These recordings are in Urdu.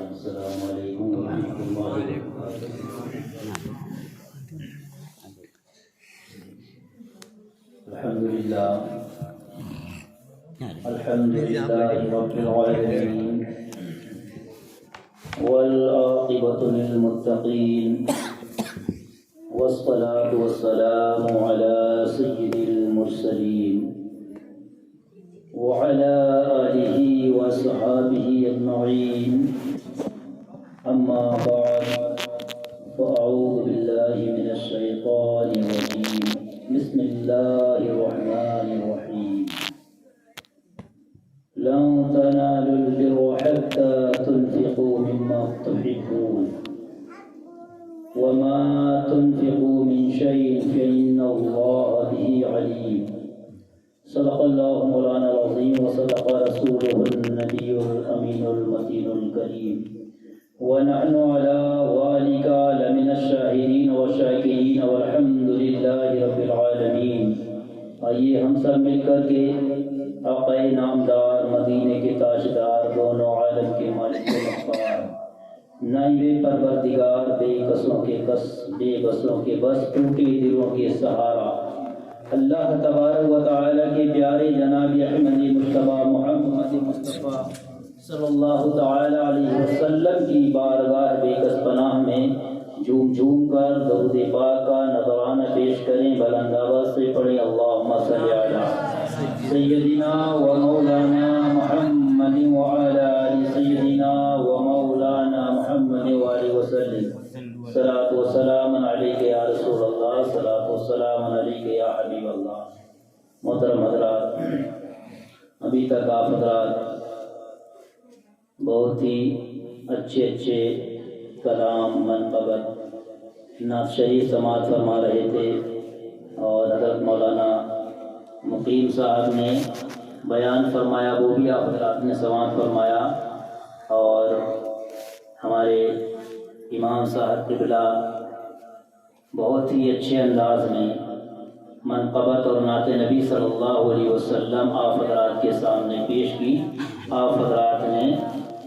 السلام علیکم ورحمۃ اللہ وبرکاتہ۔ الحمد للہ رب العالمین والعاقبۃ للمتقین والصلاة والسلام على سید المرسلین وعلى آلہ وصحابہ اجمعین، اما بعد فاعوذ باللہ من الشیطان الرجیم، بسم اللہ الرحمن الرحیم۔ لن تنالوا البر حتى تنفقوا مما تحبون وما تنفقوا من شيء فإن الله به عليم۔ صدق الله مولانا العظيم وصدق رسوله النبي الأمين المتين الكريم، ونحن على ذلك لمن الشاهدين والشاكرين والحمد لله رب العالمين۔ آئیے ہم سب مل کر کے آقا نامدار، مدینے کے تاجدار، دونوں عالم کے مالک مختار، نائب پروردگار، بے کسوں کے کس، بے بسوں کے بس، ٹوٹے دلوں کے سہارا، اللہ تبارک و تعالی کے پیارے جناب احمد مصطفیٰ محمد مصطفیٰ صلی اللہ تعالی علیہ وسلم کی بارگاہ بے کس پناہ میں جھوم جھوم کر درود پاک کا نذرانہ پیش کریں، بلند آواز سے پڑھیں، اللہم صلی علی سیدنا و مولانا محمد وعلی آل سیدنا و مولانا محمد وآلہ وسلم۔ صلاۃ و سلام علیک یا رسول اللہ، صلاۃ و سلام علیک یا حبیب اللہ۔ محترم حضرات، ابھی تک آپ حضرات بہت ہی اچھے کلام، منقبت، نعت شریف سماعت فرما رہے تھے، اور حضرت مولانا مقیم صاحب نے بیان فرمایا، وہ بھی آپ حضرات نے سماعت فرمایا، اور ہمارے امام صاحب قبلہ بہت ہی اچھے انداز میں منقبت اور نعت نبی صلی اللہ علیہ وسلم آپ حضرات کے سامنے پیش کی، آپ حضرات نے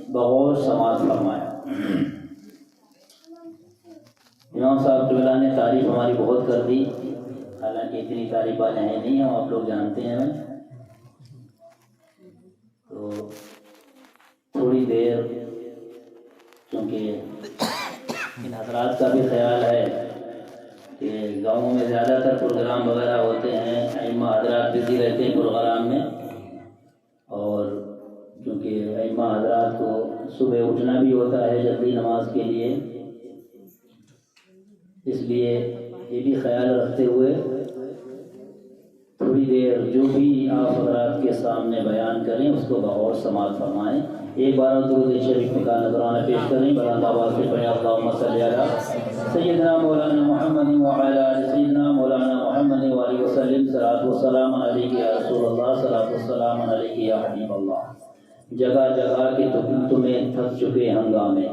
بغور سماعت فرمایا۔ امام صاحب قبلہ نے تعریف ہماری بہت کر دی، حالانکہ اتنی تعریف والے ہیں نہیں، ہم آپ لوگ جانتے ہیں۔ تو تھوڑی دیر، چونکہ ان حضرات کا بھی خیال ہے کہ گاؤں میں زیادہ تر پروگرام وغیرہ ہوتے ہیں، ائمہ حضرات بزی رہتے ہیں پروگرام میں، اور کیونکہ ائمہ حضرات کو صبح اٹھنا بھی ہوتا ہے جلدی نماز کے لیے، اس لیے یہ بھی خیال رکھتے ہوئے تھوڑی دیر جو بھی آپ حضرات کے سامنے بیان کریں اس کو بغور سماعت فرمائیں۔ ایک بار درود شریف کا نذرانہ پیش کریں، بلند آواز سے پڑھیں، اللہم صلی علی سیدنا مولانا محمد وعلی آل سیدنا مولانا محمد وآلہ وسلم۔ صلاۃ و سلام علیک یا رسول اللہ، صلاۃ و سلام علیک یا حبیب اللہ۔ جگہ جگہ کے تمہیں تھک چکے ہنگامے،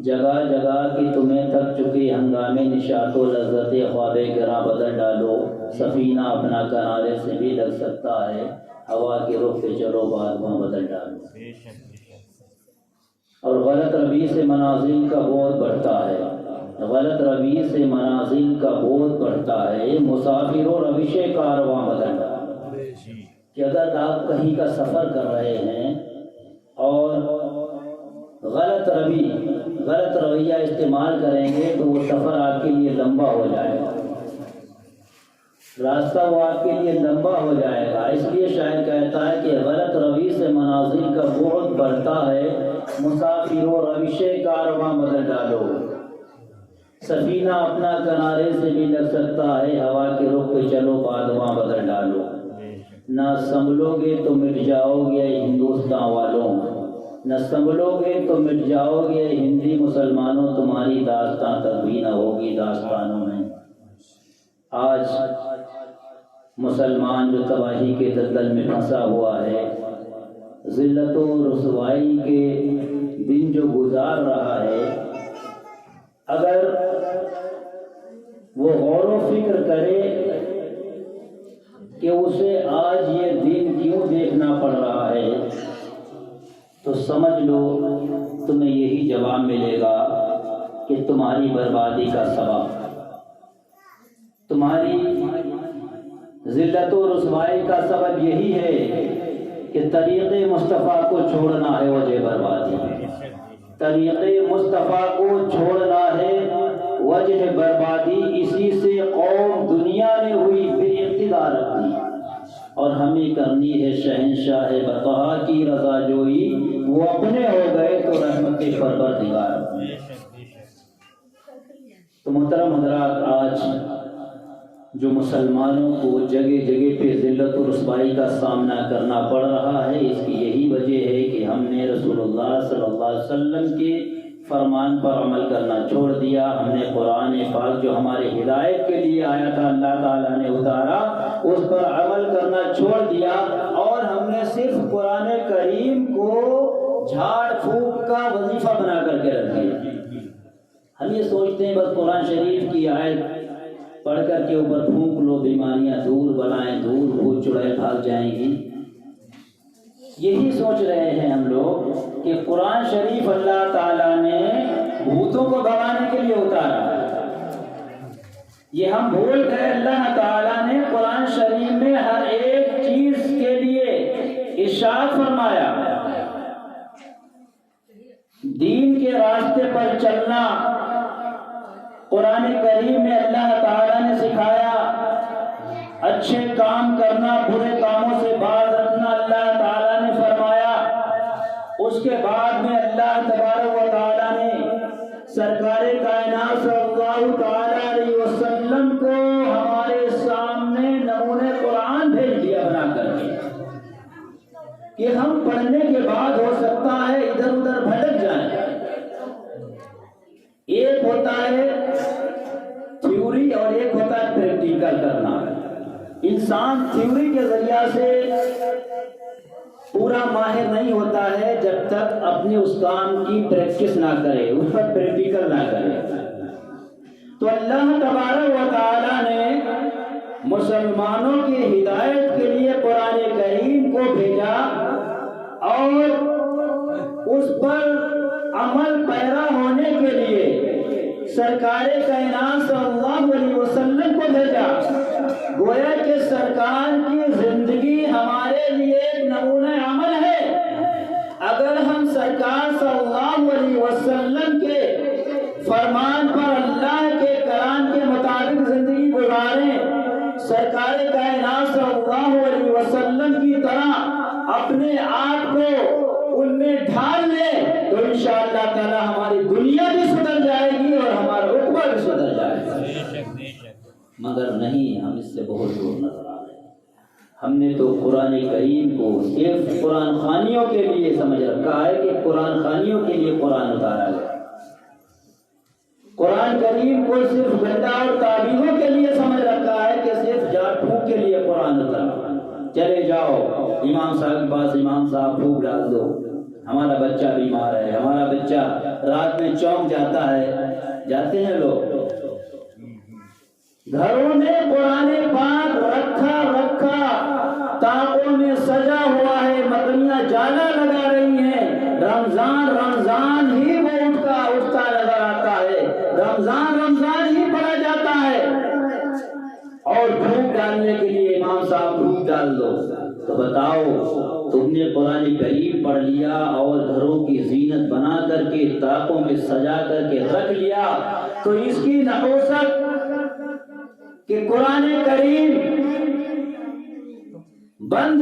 جگہ جگہ کے تمہیں تھک چکے ہنگامے، نشاط و لذت خواب گراں بدل ڈالو، سفینہ اپنا کنارے سے بھی لگ سکتا ہے، ہوا کے رخ پہ چلو بات وہاں بدل ڈالو۔ اور غلط روی سے منازل کا بہت بڑھتا ہے، غلط روی سے منازل کا بہت بڑھتا ہے، مسافر و روش کارواں بدل ڈالو۔ کہ اگر آپ کہیں کا سفر کر رہے ہیں اور غلط رویہ استعمال کریں گے تو وہ سفر آپ کے لیے لمبا ہو جائے گا، راستہ وہ آپ کے لیے لمبا ہو جائے گا۔ اس لیے شاعر کہتا ہے کہ غلط روی سے منازل کا بعد بڑھتا ہے، مسافر و روش کارواں بدل ڈالو، سفینہ اپنا کنارے سے بھی لگ سکتا ہے، ہوا کے رخ پہ چلو بادواں بدل ڈالو۔ نہ سنبھلو گے تو مٹ جاؤ گے ہندوستان والوں، نہ سنبھلو گے تو مٹ جاؤ گے ہندی مسلمانوں، تمہاری داستان تک بھی نہ ہوگی داستانوں میں۔ آج مسلمان جو تباہی کے دلدل میں پھنسا ہوا ہے، ذلت و رسوائی کے دن جو گزار رہا ہے، اگر وہ غور و فکر کرے کہ اسے آج یہ دن کیوں دیکھنا تو سمجھ لو تمہیں یہی جواب ملے گا کہ تمہاری بربادی کا سبب، تمہاری ذلت و رسوائی کا سبب یہی ہے کہ طریق مصطفیٰ کو چھوڑنا ہے وجہ بربادی، طریق مصطفیٰ کو چھوڑنا ہے وجہ بربادی۔ اسی سے قوم دنیا میں ہوئی بے اقتدار رکھتی، اور ہمیں کرنی ہے شہنشاہ بقا کی رضا جوئی، وہ اپنے ہو گئے تو رحمت پروردگار۔ تو محترم حضرات، آج جو مسلمانوں کو جگہ جگہ پہ ذلت و رسوائی کا سامنا کرنا پڑ رہا ہے، اس کی یہی وجہ ہے کہ ہم نے رسول اللہ صلی اللہ علیہ وسلم کے فرمان پر عمل کرنا چھوڑ دیا۔ ہم نے قرآن پاک جو ہمارے ہدایت کے لیے آیا تھا، اللہ تعالیٰ نے اتارا، اس پر عمل کرنا چھوڑ دیا، اور ہم نے صرف قرآن کریم کو جھاڑ پھونک کا وظیفہ بنا کر کے رکھ دیا۔ ہم یہ سوچتے ہیں بس قرآن شریف کی آیت پڑھ کر کے اوپر پھونک لو، بیماریاں دور، بلائیں دور، بھوت چڑیل بھاگ جائیں گی۔ یہی سوچ رہے ہیں ہم لوگ کہ قرآن شریف اللہ تعالیٰ نے بھوتوں کو بھگانے کے لیے اتارا۔ یہ ہم بھول گئے، اللہ تعالیٰ نے قرآن شریف میں ہر ایک چیز کے لیے ارشاد فرمایا۔ دین کے راستے پر چلنا قرآن کریم میں اللہ تعالیٰ نے سکھایا، اچھے کام کرنا، برے کاموں سے باز رکھنا اللہ تعالیٰ نے فرمایا۔ اس کے بعد میں اللہ تبارک و تعالیٰ نے سرکار کائنات صلی اللہ تعالیٰ علیہ وسلم کو ہمارے سامنے نمونہ قرآن بھیج دیا بنا کر کے، کہ ہم پڑھنے کے بعد ہو سکتا ہے ادھر ادھر بھٹک جائیں۔ ایک ہوتا ہے تھیوری اور ایک ہوتا ہے پریکٹیکل کرنا۔ انسان تھیوری کے ذریعہ سے پورا ماہر نہیں ہوتا ہے جب تک اپنے اس کام کی پریکٹس نہ کرے، اس پر پریکٹیکل نہ کرے۔ تو اللہ تبارک و تعالیٰ نے مسلمانوں کی ہدایت کے لیے قرآن کریم کو بھیجا، اور اس پر عمل پیرا ہونے کے لیے سرکار کائنات صلی اللہ علیہ وسلم کو بھیجا۔ گویا کہ سرکار کی زندگی ہمارے لیے ایک نمونہ عمل ہے۔ اگر ہم سرکار صلی اللہ علیہ وسلم کے فرمان پر، اللہ کے کلام کے مطابق زندگی گزاریں، سرکار کائنات صلی اللہ علیہ وسلم کی طرح اپنے آپ کو ان میں ڈھال لے، تو انشاءاللہ تعالی ہماری دنیا بھی سدھر جائے گی اور ہمارا رتبہ بھی سدھر جائے گا۔ مگر نہیں، ہم اس سے بہت دور نظر آ رہے ہیں۔ ہم نے تو قرآن کریم کو صرف قرآن خوانیوں کے لیے سمجھ رکھا ہے کہ قرآن خوانیوں کے لیے قرآن اتارا گیا۔ قرآن کریم کو صرف گنڈا اور تعبیروں کے لیے سمجھ رکھا ہے کہ صرف جھاڑ پھونک کے لیے قرآن اتارا۔ چلے جاؤ امام صاحب کے پاس، امام صاحب پھونک ڈال دو، ہمارا بچہ بیمار ہے، ہمارا بچہ رات میں چونک جاتا ہے، جاتے ہیں لوگ۔ گھروں میں قرآن پاک رکھا طاقوں میں سجا ہوا ہے، مکڑیاں جالا لگا رہی ہیں، رمضان ہی وہ اٹھتا نظر آتا ہے، رمضان ہی پڑھا جاتا ہے، اور دھوپ ڈالنے کے لیے امام صاحب دھوپ ڈال دو۔ تو بتاؤ، تم نے قرآن کریم پڑھ لیا اور گھروں کی زینت بنا کر کے طاقوں میں سجا کر کے رکھ لیا، تو اس کی نحوست کہ قرآن کریم بند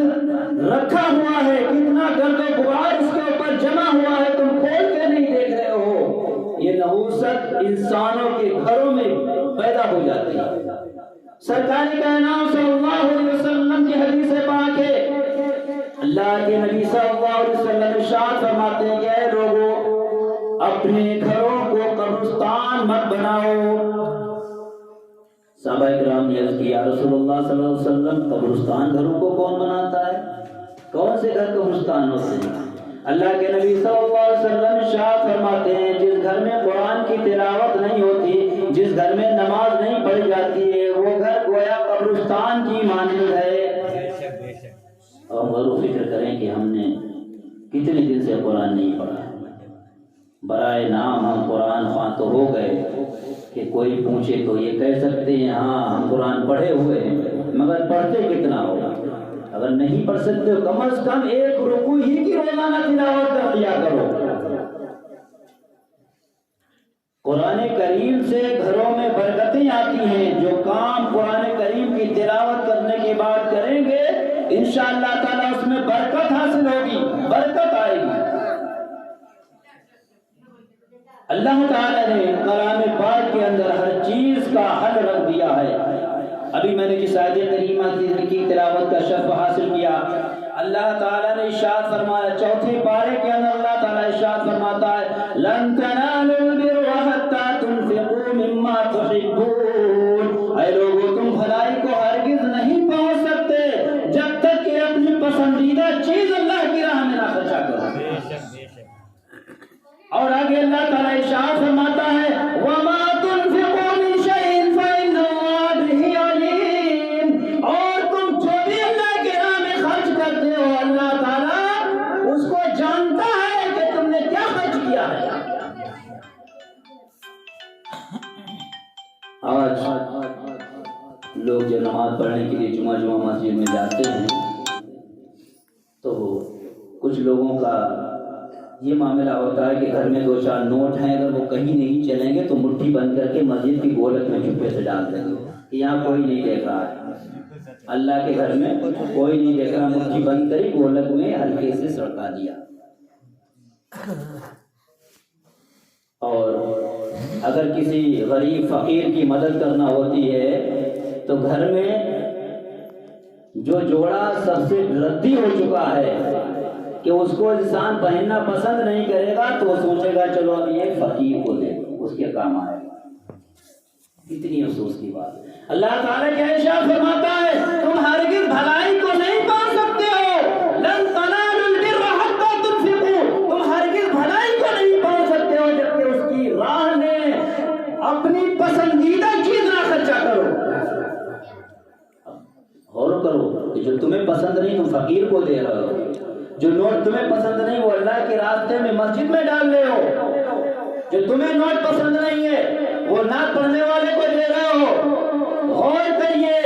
رکھا ہوا ہے، کتنا گرد و غبار اس کے اوپر جمع ہوا ہے، تم کھول کے نہیں دیکھ رہے ہو، یہ نحوست انسانوں کے گھروں میں پیدا ہو جاتی ہے۔ سرکار کائنات صلی اللہ علیہ وسلم کی حدیث پاک ہے، اللہ کے نبی صلی اللہ علیہ وسلم ارشاد فرماتے ہیں کہ اے لوگوں، اپنے گھروں کو قبرستان مت بناؤ۔ صحابہ کرام نے عرض کیا، رسول اللہ صلی اللہ علیہ وسلم قبرستان گھروں کو کون بناتا ہے؟ کون سے گھر قبرستان ہوتے ہیں؟ اللہ کے نبی صلی اللہ علیہ وسلم ارشاد فرماتے ہیں، جس گھر میں قرآن کی تلاوت نہیں ہوتی، جس گھر میں نماز نہیں پڑھی جاتی ہے، وہ گھر گویا قبرستان کی مانند ہے۔ اور غور و فکر کریں کہ ہم نے کتنے دن سے قرآن نہیں پڑھا؟ برائے نام ہم قرآن خواہ تو ہو گئے کہ کوئی پوچھے تو یہ کہہ سکتے ہیں ہاں ہم قرآن پڑھے ہوئے ہیں، مگر پڑھتے کتنا ہوگا؟ اگر نہیں پڑھ سکتے ہو کم از کم ایک رکوع ہی کی روزانہ تلاوت کر لیا کرو۔ قرآن کریم سے گھروں میں برکتیں آتی ہیں۔ جو کام قرآن کریم کی تلاوت کرنے کے بعد کریں گے انشاءاللہ تعالیٰ اس میں برکت حاصل ہوگی، برکت آئے گی۔ اللہ تعالیٰ نے کلام پاک کے اندر ہر چیز کا حل رکھ دیا ہے۔ ابھی میں نے جس آیت کریمہ کی تلاوت کا شرف حاصل کیا، اللہ تعالیٰ نے ارشاد فرمایا، چوتھے پارے کے اندر اللہ تعالیٰ ارشاد فرماتا ہے لن تنالوا البر حتى تنفقوا مما تحبون۔ اے لوگوں، تم بھلائی کو ہرگز نہیں پہنچ سکتے جب تک کہ اپنی پسندیدہ چیز اللہ کی راہ میں نہ خرچا کرو۔ اور آگے اللہ تعالیٰ ارشاد فرماتا ہے وَمَا تُنْفِقُوا مِنْ شَيْءٍ فَإِنَّ اللَّهَ بِهِ عَلِيمٌ۔ اور تم جو بھی اللہ کے راہ میں خرچ کرتے ہو اللہ تعالیٰ اس کو جانتا ہے کہ تم نے کیا خرچ کیا ہے۔ آج لوگ جب نماز پڑھنے کے لیے جمعہ مسجد میں جاتے ہیں تو کچھ لوگوں کا یہ معاملہ ہوتا ہے کہ گھر میں 2-4 نوٹ ہیں، اگر وہ کہیں نہیں چلیں گے تو مٹھی بند کر کے مسجد کی گولک میں چپے سے ڈال دیں گے کہ یہاں کوئی نہیں دیکھ رہا ہے۔ اللہ کے گھر میں کوئی نہیں دیکھ رہا، مٹھی بند کری گولک میں ہلکے سے سڑکا دیا۔ اور اگر کسی غریب فقیر کی مدد کرنا ہوتی ہے تو گھر میں جو جوڑا سب سے ردی ہو چکا ہے کہ اس کو انسان پہننا پسند نہیں کرے گا تو وہ سوچے گا چلو اب یہ فقیر کو دے دو، اس کے کام آئے گا۔ اتنی افسوس کی بات۔ اللہ تعالیٰ کیا ارشاد فرماتا ہے تم ہرگز بھلائی کو نہیں پا سکتے ہو، لن تنالوا البر حتى تنفقوا، تم ہرگز بھلائی کو نہیں پا سکتے ہو جب کہ اس کی راہ میں اپنی پسندیدہ چیز نہ خرچا کرو۔ غور کرو کہ جو تمہیں پسند نہیں تم فقیر کو دے رہے ہو، جو نوٹ تمہیں پسند نہیں وہ اللہ کے راستے میں مسجد میں ڈال رہے ہو، جو تمہیں نوٹ پسند نہیں ہے وہ نعت پڑھنے والے کو دے رہے ہو۔ غور کریے،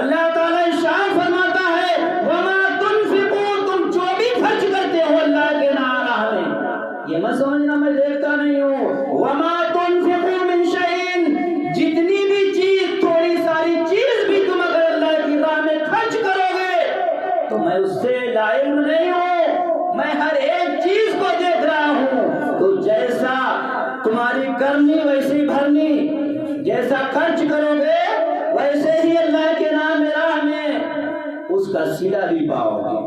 اللہ تعالیٰ ارشاد فرماتا ہے وَمَا تُنْفِقُوا، تم جو بھی خرچ کرتے ہو اللہ کے راہ میں، یہ مت سمجھنا میں دیکھتا نہیں ہوں۔ وَمَا تُنْفِقُوا مِنْ شَيْءٍ، جتنی بھی چیز، تھوڑی ساری چیز بھی تم اگر اللہ کی راہ میں خرچ کرو گے تو میں اس سے لا علم نہیں ہوں، میں ہر ایک چیز کو دیکھ رہا ہوں۔ تو جیسا تمہاری کرنی ویسی بھرنی، جیسا خرچ کرو گے ویسے ہی اللہ کے نام راہ میں اس کا صلہ بھی پاؤ گے۔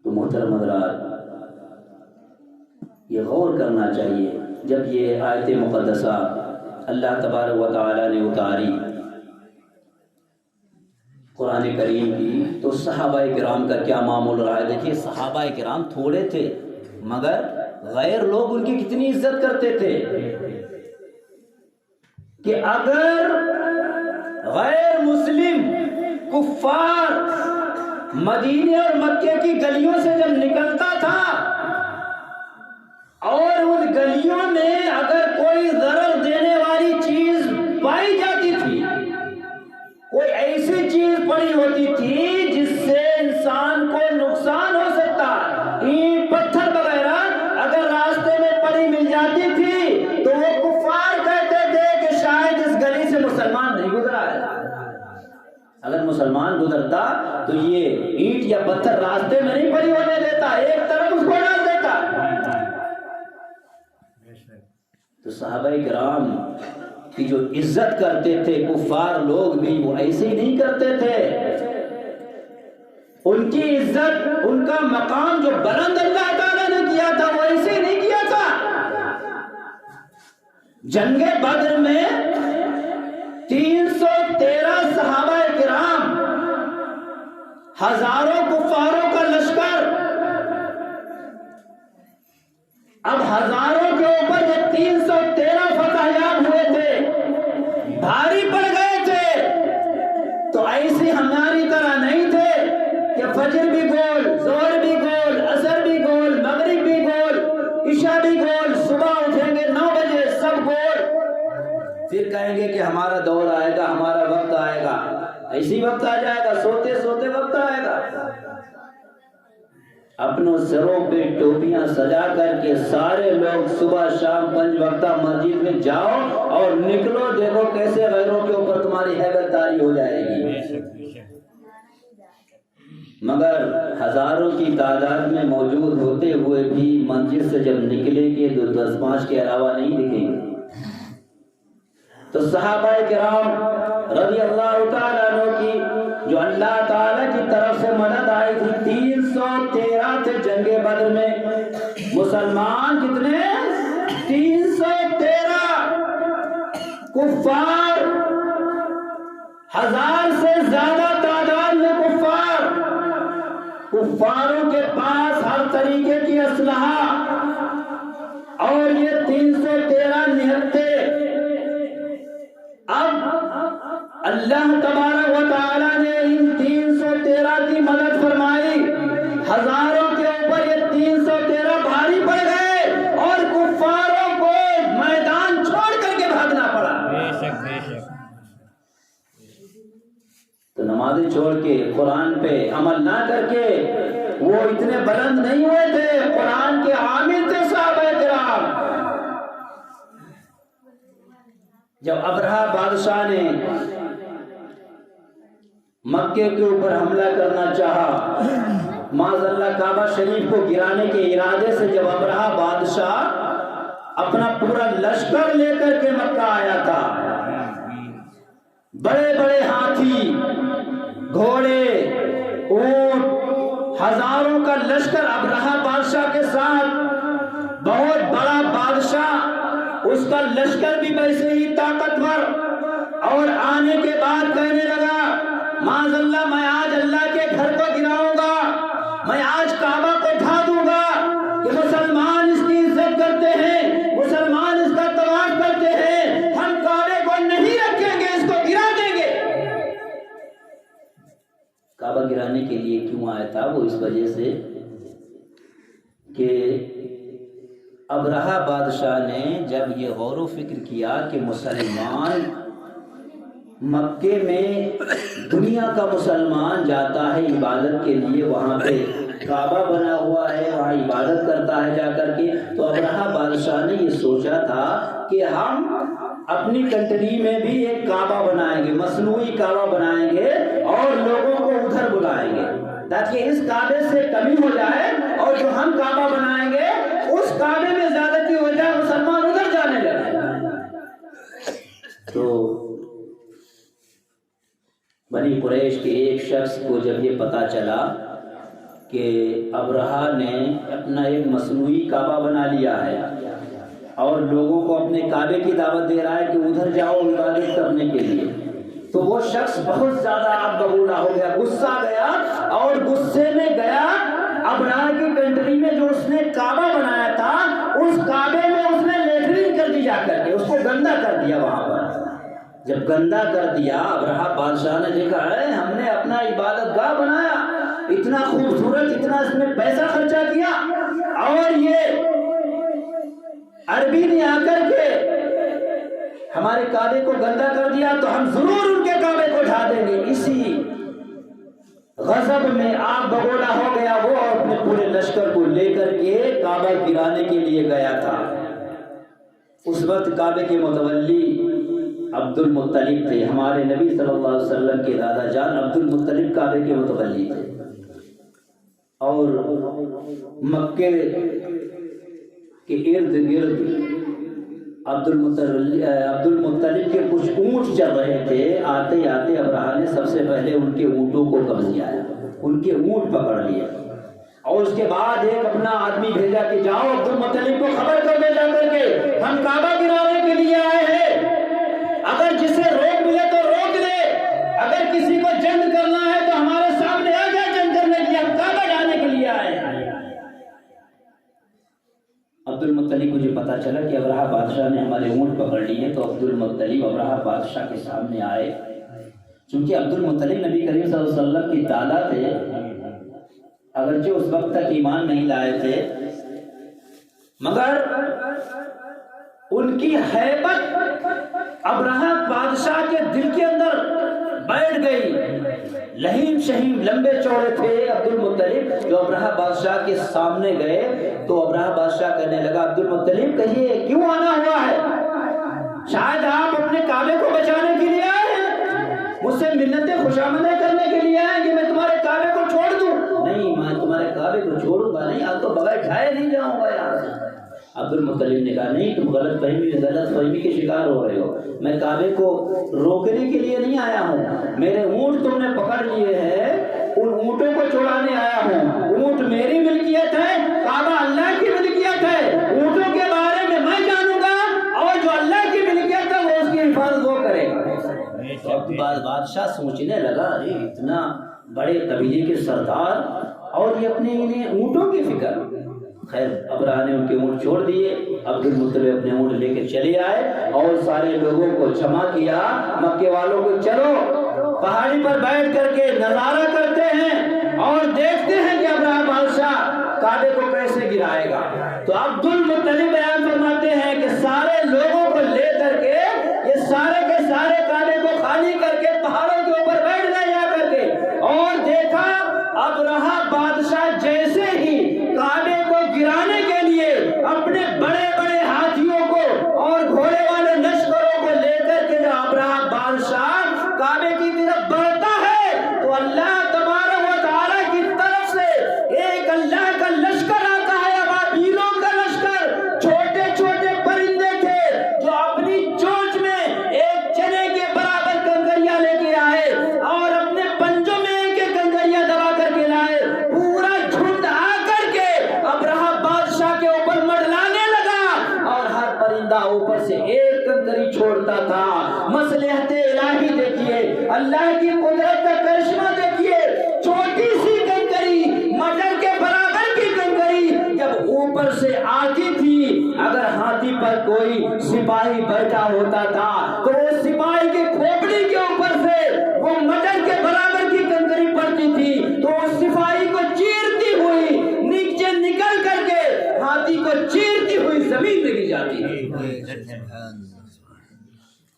تو محترم حضرات، یہ غور کرنا چاہیے جب یہ آیت مقدسہ اللہ تبارک و تعالی نے اتاری قرآن کریم کی تو صحابہ کرام کا کیا معمول رہا ہے۔ دیکھیے صحابہ کرام تھوڑے تھے مگر غیر لوگ ان کی کتنی عزت کرتے تھے کہ اگر غیر مسلم کفار مدینے اور مکے کی گلیوں سے جب نکلتا تھا اور ان گلیوں میں اگر کوئی ضرر دینے والی چیز پائی جاتی تھی، کوئی ایسی چیز پڑی ہوتی تھی جس سے انسان کو نقصان ہو سکتا، اینٹ پتھر وغیرہ اگر راستے میں پڑی مل جاتی تھی تو وہ کفار کہتے تھے کہ شاید اس گلی سے مسلمان نہیں گزرا ہے۔ اگر مسلمان گزرتا تو یہ اینٹ یا پتھر راستے میں نہیں پڑی ہونے دیتا، ایک طرف اس کو ڈال دیتا۔ تو صحابہ کرام کی جو عزت کرتے تھے کفار لوگ بھی وہ ایسے ہی نہیں کرتے تھے۔ ان کی عزت، ان کا مقام جو بلند اللہ تعالیٰ نے کیا تھا وہ ایسے ہی نہیں کیا تھا۔ جنگ بدر میں 313 صحابہ کرام، ہزاروں کفاروں کا لشکر، اب ہزاروں کے اوپر جب 313 فتح یاب ہوئے تھے، بھاری پڑ گئے تھے، ہمارا دور آئے گا، ہمارا وقت آئے گا، ایسی وقت آ جائے گا، سوتے سوتے وقت آئے گا۔ اپنوں سروں پہ ٹوپیاں سجا کر کے سارے لوگ صبح شام 5 وقتہ مسجد میں جاؤ اور نکلو، دیکھو کیسے غیروں کے اوپر تمہاری ہیبت طاری ہو جائے گی۔ مگر ہزاروں کی تعداد میں موجود ہوتے ہوئے بھی مسجد سے جب نکلیں گے تو 10-5 کے علاوہ نہیں دکھیں گے۔ تو صحابہ کرام رضی اللہ تعالیٰ عنہ کی جو اللہ تعالیٰ کی طرف سے مدد آئی تھی، 313 تھے جنگ بدر میں۔ مسلمان کتنے؟ 313۔ کفار 1000 سے زیادہ تعداد میں کفار۔ کفاروں کے پاس ہر طریقے کی اسلحہ، اور یہ 313 نہتے۔ اب اللہ تبارک و تعالیٰ نے ان 313 کی مدد فرمائی، ہزاروں کے اوپر یہ 313 بھاری پڑ گئے اور کفاروں کو میدان چھوڑ کر کے بھاگنا پڑا۔ تو نمازیں چھوڑ کے، قرآن پہ عمل نہ کر کے، وہ اتنے بلند نہیں ہوئے تھے، قرآن کے عامل تھے صحابہ کرام۔ جب ابرہہ بادشاہ نے مکے کے اوپر حملہ کرنا چاہا، معاذ اللہ کعبہ شریف کو گرانے کے ارادے سے، جب ابرہہ بادشاہ اپنا پورا لشکر لے کر کے مکہ آیا تھا، بڑے بڑے ہاتھی، گھوڑے، اونٹ، ہزاروں کا لشکر ابرہہ بادشاہ کے ساتھ، بہت بڑا بادشاہ، اس کا لشکر بھی ویسے ہی طاقتور، اور آنے کے بعد کہنے لگا معاذ اللہ میں آج اللہ کے گھر کو گراؤں گا، میں آج کعبہ کو ڈھا دوں گا، کہ مسلمان اس کی عزت کرتے ہیں، مسلمان اس کا طواف کرتے ہیں، ہم کعبے کو نہیں رکھیں گے، اس کو گرا دیں گے۔ کعبہ گرانے کے لیے کیوں آیا تھا؟ وہ اس وجہ سے کہ ابرہہ بادشاہ نے جب یہ غور و فکر کیا کہ مسلمان مکے میں، دنیا کا مسلمان جاتا ہے عبادت کے لیے، وہاں پہ کعبہ بنا ہوا ہے، وہاں عبادت کرتا ہے جا کر کے، تو ابرہہ بادشاہ نے یہ سوچا تھا کہ ہم اپنی کنٹری میں بھی ایک کعبہ بنائیں گے، مصنوعی کعبہ بنائیں گے اور لوگوں کو ادھر بلائیں گے، تاکہ اس کعبے سے کمی ہو جائے، اور جو ہم کعبہ بنائیں گے اس کعبے میں زیادتی ہو جائے، مسلمان ادھر جانے لگے۔ تو بنی قریش کے ایک شخص کو جب یہ پتا چلا کہ ابرہہ نے اپنا ایک مصنوعی کعبہ بنا لیا ہے اور لوگوں کو اپنے کعبے کی دعوت دے رہا ہے کہ ادھر جاؤ عبادت کرنے کے لیے، تو وہ شخص بہت زیادہ آگ ببولا ہو گیا، غصہ گیا، اور غصے میں گیا ابرہہ کی کنٹری میں جو اس نے کعبہ بنایا تھا، اس کعبے میں اس نے لیٹرین کر دی، جا کر کے اس کو گندا کر دیا وہاں پر۔ جب گندا کر دیا، ابرہہ بادشاہ نے دیکھا ہے ہم نے اپنا عبادت گاہ بنایا، اتنا خوبصورت، اتنا اس میں پیسہ خرچہ کیا، اور یہ عربی نے آ کر کے ہمارے کعبے کو گندا کر دیا، تو ہم ضرور ان کے کعبے کو ڈھا دیں گے۔ اسی غضب میں آگ بگولا ہو گیا وہ، اور اپنے پورے لشکر کو لے کر کے کعبہ گرانے کے لیے گیا تھا۔ اس وقت کعبے کے متولی عبد المطلب تھے، ہمارے نبی صلی اللہ علیہ وسلم کے دادا جان عبد المطلب کعبے کے متولی تھے، اور مکے کے ارد گرد عبد المطلب کے کچھ اونٹ چل رہے تھے۔ آتے آتے ابرہہ نے سب سے پہلے ان کے اونٹوں کو قبض کیا، ان کے اونٹ پکڑ لیے، اور اس کے بعد ایک اپنا آدمی بھیجا کہ جاؤ عبد المطلب کو خبر کر دے جا کر کے ہم کعبہ گرانے کے لیے آئے ہیں، اگر جسے روک ملے تو روک لے، اگر کسی کو جنگ کرنا ہے تو ہمارے سامنے آ جائے جنگ کرنے کے لیے، ہم کعبہ جانے کے لیے آئے ہیں۔ عبد المطلب کو جو پتا چلا کہ ابرہہ بادشاہ نے ہمارے اونٹ پکڑ لیے، تو عبد المطلب ابرہہ بادشاہ کے سامنے آئے۔ چونکہ عبد المطلب نبی کریم صلی اللہ علیہ وسلم کی دادا تھے، اگرچہ اس وقت تک ایمان نہیں لائے تھے، مگر ان کی ہیبت ابرہہ بادشاہ کے دل کے اندر بیٹھ گئی. لہیم شہیم لمبے چوڑے تھے عبد المطلب. جو ابرہہ بادشاہ کے سامنے گئے تو ابرہہ بادشاہ کہنے لگا عبد المطلب کہیے کیوں آنا ہوا ہے؟ شاید آپ اپنے کعبے کو بچانے کے لیے آئے ہیں، مجھ سے منتیں خوشامدیں کرنے کے لیے آئے کہ میں تمہارے کعبے کو چھوڑ دوں. نہیں، میں تمہارے کعبے کو چھوڑوں گا نہیں، آپ تو بغیر ڈھائے نہیں جاؤں گا یہاں سے. عبد المطلب نے کہا نہیں، تم غلط فہمی کے شکار ہو رہے ہو. میں کعبے کو روکنے کے لیے نہیں آیا ہوں، میرے اونٹ تم نے پکڑ لیے ہیں، ان اونٹوں کو چھڑانے آیا ہوں. اونٹ میری ملکیت ہے، کعبہ اللہ کی ملکیت ہے. اونٹوں کے بارے میں میں جانوں گا، اور جو اللہ کی ملکیت ہے وہ اس کی حفاظت وہ کرے گا. بادشاہ سوچنے لگا ارے اتنا بڑے قبیلے کے سردار اور یہ اپنے انہیں اونٹوں کی فکر. خیر ابرہہ نے ان کے اونٹ چھوڑ دیے. عبد المطلب اپنے اونٹ لے کے چلے آئے اور سارے لوگوں کو جمع کیا. مکے والوں کو چلو پہاڑی پر بیٹھ کر کے نظارہ کرتے ہیں اور دیکھتے ہیں کہ ابرہہ بادشاہ کعبے کو کیسے گرائے گا. تو عبد المطلب بیان فرماتے ہیں کہ سارے لوگوں کو لے کر کے یہ سارے کے سارے کعبے کو خالی کر کے پہاڑوں کے اوپر بیٹھ گئے جا کر کے، اور دیکھا ابرہہ بادشاہ جیسے ہی کعبے کو گرانے کے لیے اپنے بڑے بڑے ہاتھیوں کو اور گھوڑے والے لشکروں کو لے کر کے جب ابرہہ بادشاہ کعبے کی طرف بڑھتا ہے تو اللہ تبارک و تعالیٰ کی طرف سے ایک اللہ کا لشکر آتا ہے، ابابیلوں کا لشکر. چھوٹے چھوٹے پرندے تھے جو اپنی چونچ میں ایک چنے کے برابر کنکریاں لے کے آئے اور اپنے پنجوں میں ایک ایک کنکریاں دبا کر کے لائے. پورا جھنڈ آ کر کے ابرہہ بادشاہ کے اوپر منڈلانے لگا اور ہر پرندہ اوپر سے ایک کنکری چھوڑتا تھا. مصلحت الہی دیکھیے، اللہ کی قدرت کا کرشمہ دیکھیے. چھوٹی سی کنکری مٹر کے برابر کی کنکری جب اوپر سے آتی تھی، اگر ہاتھی پر کوئی سپاہی بیٹھا ہوتا تھا تو وہ سپاہی کے کھوپڑی کے اوپر سے وہ مٹر کے برابر کی کنکری پڑتی تھی تو اس سپاہی کو چیرتی ہوئی نیچے نکل کر کے ہاتھی کو چیرتی ہوئی زمین پہ گر جاتی تھی.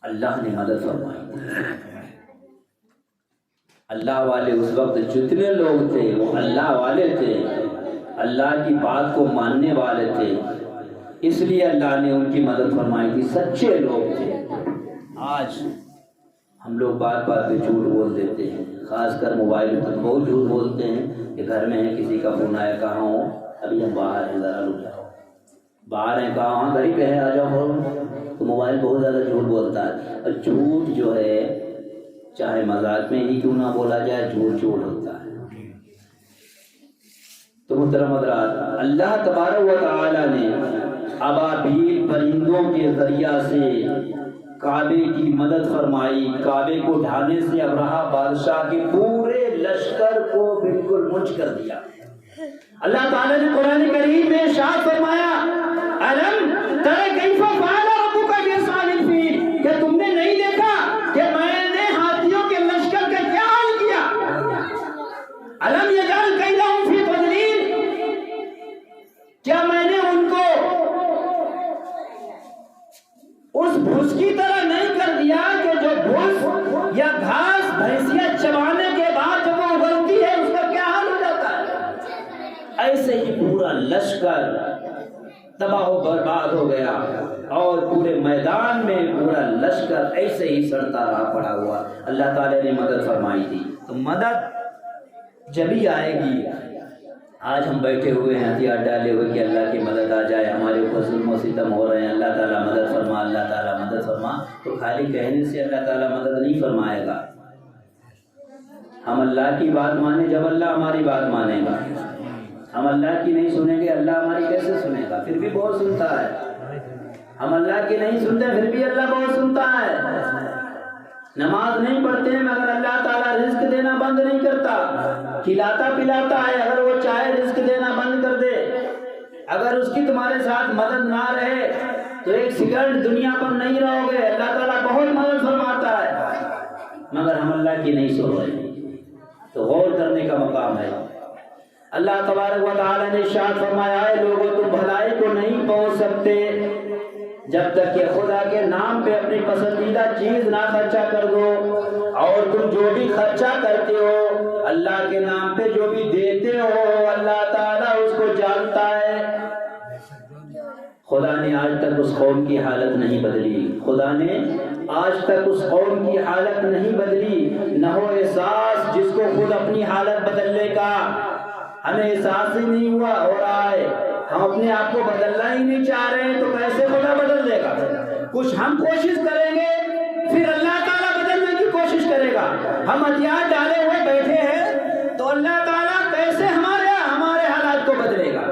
اللہ نے مدد فرمائی. اللہ والے اس وقت جتنے لوگ تھے وہ اللہ والے تھے، اللہ کی بات کو ماننے والے تھے، اس لیے اللہ نے ان کی مدد فرمائی تھی. سچے لوگ تھے. آج ہم لوگ بات بات پہ جھوٹ بول دیتے ہیں، خاص کر موبائل پر بہت جھوٹ بولتے ہیں کہ گھر میں ہے، کسی کا فون آیا کہاں ہو، ابھی ہم باہر ہیں، ذرا رک جاؤ. باہر ہیں کہاں؟ گھر ہی پہ ہے، آ جاؤ فوراً. تو موبائل بہت زیادہ جھوٹ بولتا ہے. اور جھوٹ جو ہے چاہے مذاق میں ہی کیوں نہ بولا جائے، جھوٹ جھوٹ ہوتا ہے. تو محترم حضرات، اللہ تبارک و تعالی نے ابابیل پرندوں کے ذریعہ سے کعبے کی مدد فرمائی. کعبے کو ڈھانے سے ابرہہ بادشاہ کے پورے لشکر کو بالکل مچ کر دیا. اللہ تعالیٰ نے قرآن کریم میں ارشاد فرمایا الم تر کیف فعل ربک باصحاب الفیل، کہ تم نے نہیں دیکھا کہ میں نے ہاتھیوں کے لشکر کا کیا حال کیا. الم یجعل کیدہم فی تضلیل، کیا میں نے ان کو اس بھوس کی طرح نہیں کر دیا کہ جو بھوس یا گھاس بھینسیاں چبانے کے بعد جب وہ اگلتی ہے اس کا کیا حال ہو جاتا ہے. ایسے ہی پورا لشکر تباہ و برباد ہو گیا اور پورے میدان میں پورا لشکر ایسے ہی سڑتا رہا پڑا ہوا. اللہ تعالیٰ نے مدد فرمائی تھی. تو مدد جبھی آئے گی. آج ہم بیٹھے ہوئے ہیں ہتھیار ڈالے ہوئے کہ اللہ کی مدد آ جائے، ہمارے اوپر ظلم و ستم ہو رہے ہیں، اللہ تعالیٰ مدد فرما، اللہ تعالیٰ مدد فرما. تو خالی کہنے سے اللہ تعالیٰ مدد نہیں فرمائے گا. ہم اللہ کی بات مانیں جب اللہ ہماری بات مانے گا. ہم اللہ کی نہیں سنیں گے اللہ ہماری کیسے سنے گا؟ پھر بھی بہت سنتا ہے. ہم اللہ کی نہیں سنتے پھر بھی اللہ بہت سنتا ہے. نماز نہیں پڑھتے ہیں مگر اللہ تعالیٰ رزق دینا بند نہیں کرتا. کھلاتا پلاتا ہے، اگر وہ چاہے رزق دینا بند کر دے. اگر اس کی تمہارے ساتھ مدد نہ رہے تو ایک سیکنڈ دنیا پر نہیں رہو گے. اللہ تعالیٰ بہت مدد فرماتا ہے مگر ہم اللہ کی نہیں سن رہے. تو غور کرنے کا مقام ہے. اللہ تبارک و تعالیٰ نے ارشاد فرمایا اے لوگوں تم بھلائی کو نہیں پہنچ سکتے جب تک کہ خدا کے نام پہ اپنی پسندیدہ چیز نہ خرچہ کر دو، اور تم جو بھی خرچہ کرتے ہو اللہ کے نام پہ جو بھی دیتے ہو اللہ تعالیٰ اس کو جانتا ہے۔ خدا نے آج تک اس قوم کی حالت نہیں بدلی، خدا نے آج تک اس قوم کی حالت نہیں بدلی۔ نہ ہو احساس جس کو خود اپنی حالت بدلنے کا، ہمیں احساس ہی نہیں ہو رہا ہے، ہم اپنے آپ کو بدلنا ہی نہیں چاہ رہے ہیں، تو کیسے خدا بدل دے گا؟ کچھ ہم کوشش کریں گے پھر اللہ تعالیٰ بدلنے کی کوشش کرے گا۔ ہم ہتھیار ڈالے ہوئے بیٹھے ہیں تو اللہ تعالیٰ کیسے ہمارے حالات کو بدلے گا؟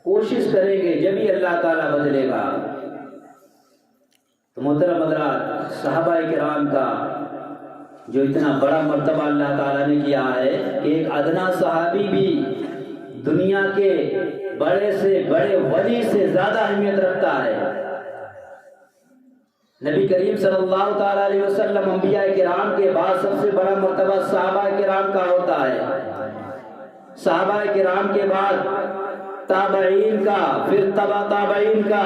کوشش کریں گے جبھی اللہ تعالیٰ بدلے گا۔ تو محترم حضرات، صحابہ کرام کا جو اتنا بڑا مرتبہ اللہ تعالیٰ نے کیا ہے کہ ایک ادنا صحابی بھی دنیا کے بڑے سے بڑے ولی سے زیادہ اہمیت رکھتا ہے۔ نبی کریم صلی اللہ تعالیٰ علیہ وسلم انبیاء کرام کے بعد سب سے بڑا مرتبہ صحابہ کرام کا ہوتا ہے۔ صحابہ کرام کے بعد تابعین کا، پھر تبع تابعین کا۔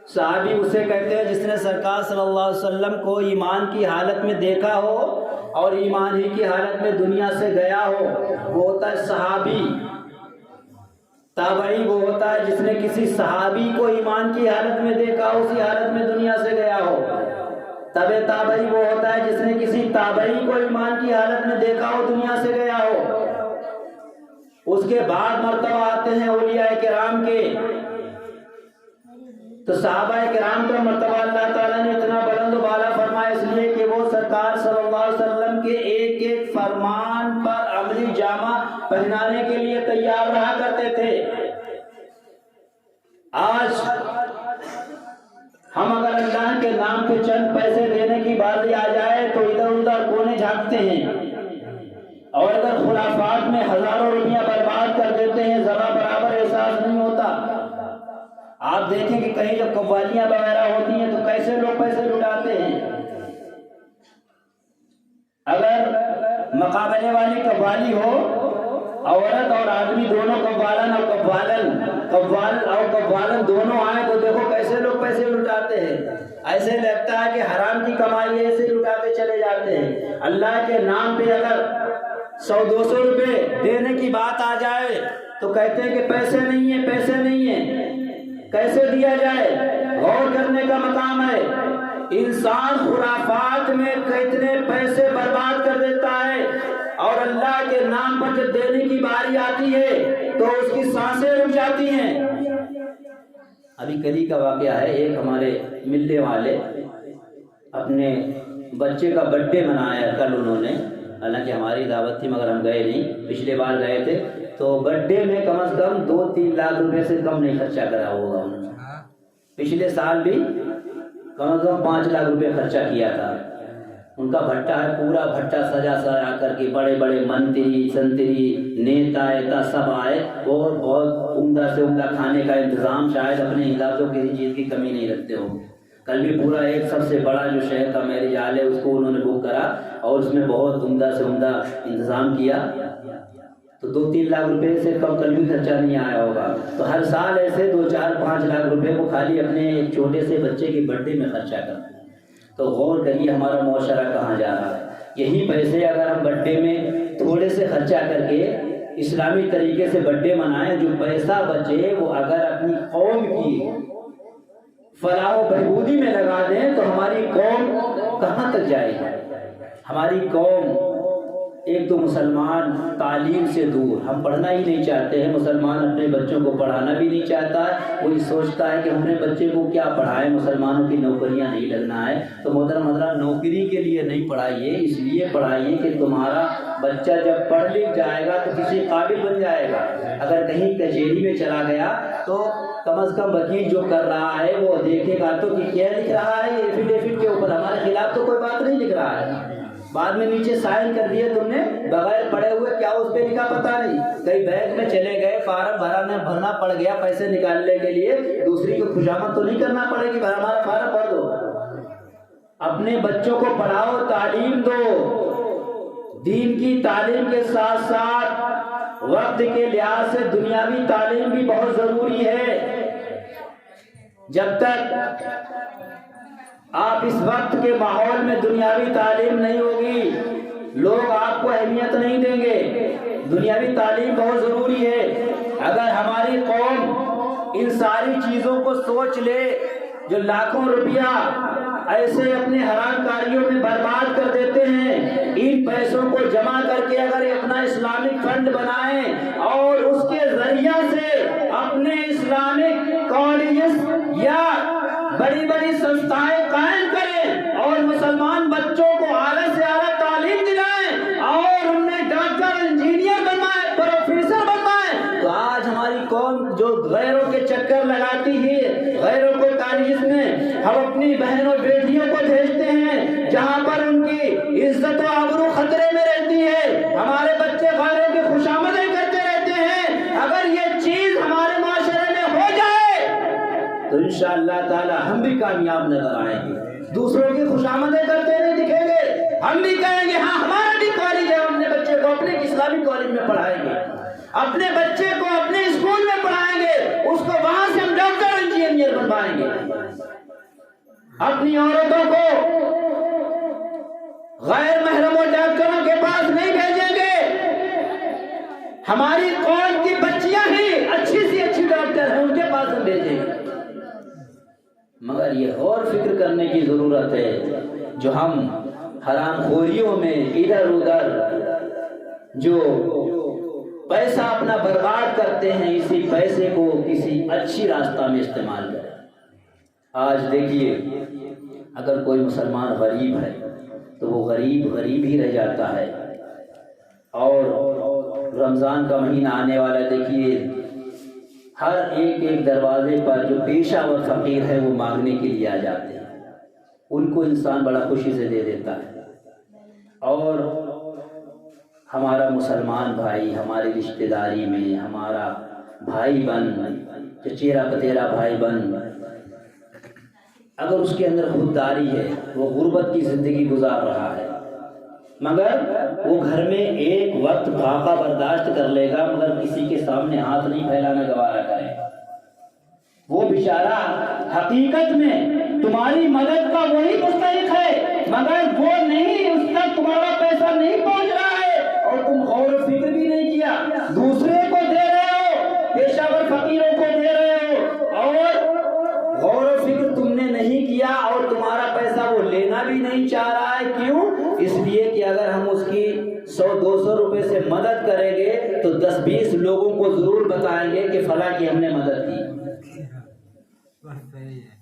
صحابی اسے کہتے ہیں جس نے سرکار صلی اللہ علیہ وسلم کو ایمان کی حالت میں دیکھا ہو اور ایمان ہی کی حالت میں دنیا سے گیا ہو، وہ ہوتا ہے صحابی۔ تابعی وہ ہوتا ہے جس نے کسی صحابی کو ایمان کی حالت میں دیکھا ہو، اسی حالت میں دنیا سے گیا ہو۔ تبع تابعی وہ ہوتا ہے جس نے کسی تابعی کو ایمان کی حالت میں دیکھا ہو، دنیا سے گیا ہو۔ اس کے بعد مرتبہ آتے ہیں اولیاء کرام کے۔ تو صحابہ کرام کا مرتبہ اللہ تعالیٰ نے اتنا بلند و بالا فرمایا اس لیے کہ وہ سرکار صلی اللہ علیہ وسلم کے ایک ایک فرمان پر عملی جامہ پہنانے کے لیے تیار رہا کرتے تھے۔ آج ہم اگر اللہ کے نام پہ چند پیسے دینے کی باری آ جائے تو ادھر ادھر کونے جھانکتے ہیں، اور اگر خرافات میں ہزاروں روپیہ برباد کر دیتے ہیں، ذرا برابر احساس نہیں ہوتا۔ آپ دیکھیں کہ کہیں جب قوالیاں وغیرہ ہوتی ہیں تو کیسے لوگ پیسے لٹاتے ہیں۔ اگر مقابلے والی قوالی ہو، عورت اور آدمی دونوں قوالن اور قوالن دونوں آئیں تو دیکھو کیسے لوگ پیسے لٹاتے ہیں۔ ایسے لگتا ہے کہ حرام کی کمائی ایسے لٹاتے چلے جاتے ہیں۔ اللہ کے نام پہ اگر 100-200 روپے دینے کی بات آ جائے تو کہتے ہیں کہ پیسے نہیں ہیں، پیسے نہیں ہیں۔ کیسے دیا جائے؟ غور کرنے کا مقام ہے۔ انسان خرافات میں کتنے پیسے برباد کر دیتا ہے، اور اللہ کے نام پر جب دینے کی باری آتی ہے تو اس کی سانسیں رک جاتی ہیں۔ ابھی کل ہی کا واقعہ ہے، ایک ہمارے ملنے والے اپنے بچے کا برتھ ڈے منایا کل انہوں نے، حالانکہ ہماری دعوت تھی مگر ہم گئے نہیں، پچھلے بار گئے تھے۔ تو برتھ ڈے میں کم از کم 2-3 لاکھ روپے سے کم نہیں خرچہ کرا ہوگا انہوں نے۔ پچھلے سال بھی کم از کم 5 لاکھ روپے خرچہ کیا تھا۔ ان کا بھٹا ہے، پورا بھٹا سجا کر کے بڑے بڑے منتری سنتری نیتا ایتا سب آئے، اور بہت عمدہ سے عمدہ کھانے کا انتظام، شاید اپنے حساب سے کسی چیز کی کمی نہیں رکھتے ہو۔ کل بھی پورا ایک سب سے بڑا جو شہر کا میرج ہال ہے اس کو انہوں نے بک کرا، اور اس میں بہت عمدہ سے عمدہ انتظام کیا۔ تو 2-3 لاکھ روپے سے کم کل بھی خرچہ نہیں آیا ہوگا۔ تو ہر سال ایسے 2-4-5 لاکھ روپے کو خالی اپنے ایک چھوٹے سے بچے کے برتھ ڈے میں خرچہ کرتے ہیں۔ تو غور کریے ہمارا معاشرہ کہاں جا رہا ہے۔ یہی پیسے اگر ہم برتھ ڈے میں تھوڑے سے خرچہ کر کے اسلامی طریقے سے برتھ ڈے منائیں، جو پیسہ بچے وہ اگر اپنی قوم کی فلاح و بہبودی میں لگا دیں تو ہماری قوم کہاں تک جائے گی۔ ہماری قوم، ایک تو مسلمان تعلیم سے دور، ہم پڑھنا ہی نہیں چاہتے ہیں، مسلمان اپنے بچوں کو پڑھانا بھی نہیں چاہتا ہے، وہی سوچتا ہے کہ ہم نے بچے کو کیا پڑھائیں، مسلمانوں کی نوکریاں نہیں لگنا ہے۔ تو محترم حضرات، نوکری کے لیے نہیں پڑھائیے، اس لیے پڑھائیے کہ تمہارا بچہ جب پڑھ لکھ جائے گا تو کسی قابل بن جائے گا۔ اگر کہیں کچہری میں چلا گیا تو کم از کم وکیل جو کر رہا ہے وہ دیکھے گا تو کہ کیا لکھ رہا ہے، ایفیڈیوٹ کے اوپر ہمارے خلاف تو کوئی بات نہیں لکھ رہا ہے، بعد میں نیچے سائن کر دیے تم نے بغیر پڑھے ہوئے، کیا اس پہ لکھا پتہ نہیں۔ کئی بینک میں چلے گئے، فارم بھرنا پڑ گیا پیسے نکالنے کے لیے، دوسری کو خوشامد تو نہیں کرنا پڑے گی ہمارا فارم بھر دو۔ اپنے بچوں کو پڑھاؤ، تعلیم دو، دین کی تعلیم کے ساتھ ساتھ وقت کے لحاظ سے دنیاوی تعلیم بھی بہت ضروری ہے۔ جب تک آپ اس وقت کے ماحول میں دنیاوی تعلیم نہیں ہوگی لوگ آپ کو اہمیت نہیں دیں گے۔ دنیاوی تعلیم بہت ضروری ہے۔ اگر ہماری قوم ان ساری چیزوں کو سوچ لے، جو لاکھوں روپیہ ایسے اپنے حرام کاریوں میں برباد کر دیتے ہیں، ان پیسوں کو جمع کر کے اگر اپنا اسلامک فنڈ بنائیں اور اس کے ذریعہ سے اپنے اسلامک کالجز یا بڑی بڑی سنستھائیں قائم کریں اور مسلمان بچوں کو اعلیٰ سے اعلیٰ تعلیم دلائیں اور انہیں ڈاکٹر، انجینئر بنوائیں، پروفیسر بنوائیں، تو آج ہماری قوم جو غیروں کے چکر لگاتی ہے، غیروں کو کالجز میں ہم اپنی بہنوں بیٹیوں کو بھیجتے ہیں جہاں پر ان کی عزت و آبرو خطرے میں رہتی ہے، ہمارے بچے غیروں کی خوشامدیں کرتے رہتے ہیں، اگر یہ چیز ہمارے معاشرے میں ہو جائے تو انشاءاللہ تعالی ہم بھی کامیاب نظر آئیں گے۔ دوسروں کی خوشامدیں کرتے نہیں دکھیں گے، ہم بھی کہیں گے ہاں ہمارا بھی کالج ہے، ہم اپنے بچے کو اپنے اسلامی کالج میں پڑھائیں گے، اپنے بچے کو اپنے اسکول میں پڑھائیں گے، اس کو وہاں سے ہم ڈاکٹر، انجینئر بنوائیں گے۔ اپنی عورتوں کو غیر محرم و ڈاکٹروں کے پاس نہیں بھیجیں گے، ہماری قوم کی بچیاں ہی اچھی سی اچھی ڈاکٹر ہیں، ان کے پاس ہم بھیجیں گے۔ مگر یہ اور فکر کرنے کی ضرورت ہے، جو ہم حرام خوریوں میں ادھر ادھر جو پیسہ اپنا برباد کرتے ہیں، اسی پیسے کو کسی اچھی راستہ میں استعمال کریں۔ آج دیکھیے اگر کوئی مسلمان غریب ہے تو وہ غریب ہی رہ جاتا ہے، اور رمضان کا مہینہ آنے والا ہے، دیکھیے ہر ایک دروازے پر جو پیشہ ور فقیر ہے وہ مانگنے کے لیے آ جاتے ہیں، ان کو انسان بڑا خوشی سے دے دیتا ہے۔ اور ہمارا مسلمان بھائی ہماری رشتہ داری میں ہمارا بھائی بن، چچیرا پتیرا بھائی بن، اگر اس کے اندر خودداری ہے، وہ غربت کی زندگی گزار رہا ہے، مگر وہ گھر میں ایک وقت فاقہ برداشت کر لے گا، مگر کسی کے سامنے ہاتھ نہیں پھیلانا گوارا کرے گا، وہ بیچارہ حقیقت میں تمہاری مدد کا وہی مستحق ہے، مگر وہ نہیں، اس تک تمہارا پیسہ نہیں پہنچ رہا ہے اور تم غور و فکر بھی نہیں کیا، دوسرے کو دے رہے ہو، پیشہ ور فقیروں کو دے رہے ہو، اور غور و فکر تم نے نہیں کیا اور تمہارا پیسہ وہ لینا بھی نہیں چاہ رہا ہے۔ کیوں؟ اس لیے کہ اگر ہم اس کی 100-200 روپے سے مدد کریں گے تو 10-20 لوگوں کو ضرور بتائیں گے کہ فلاں کی ہم نے مدد کی۔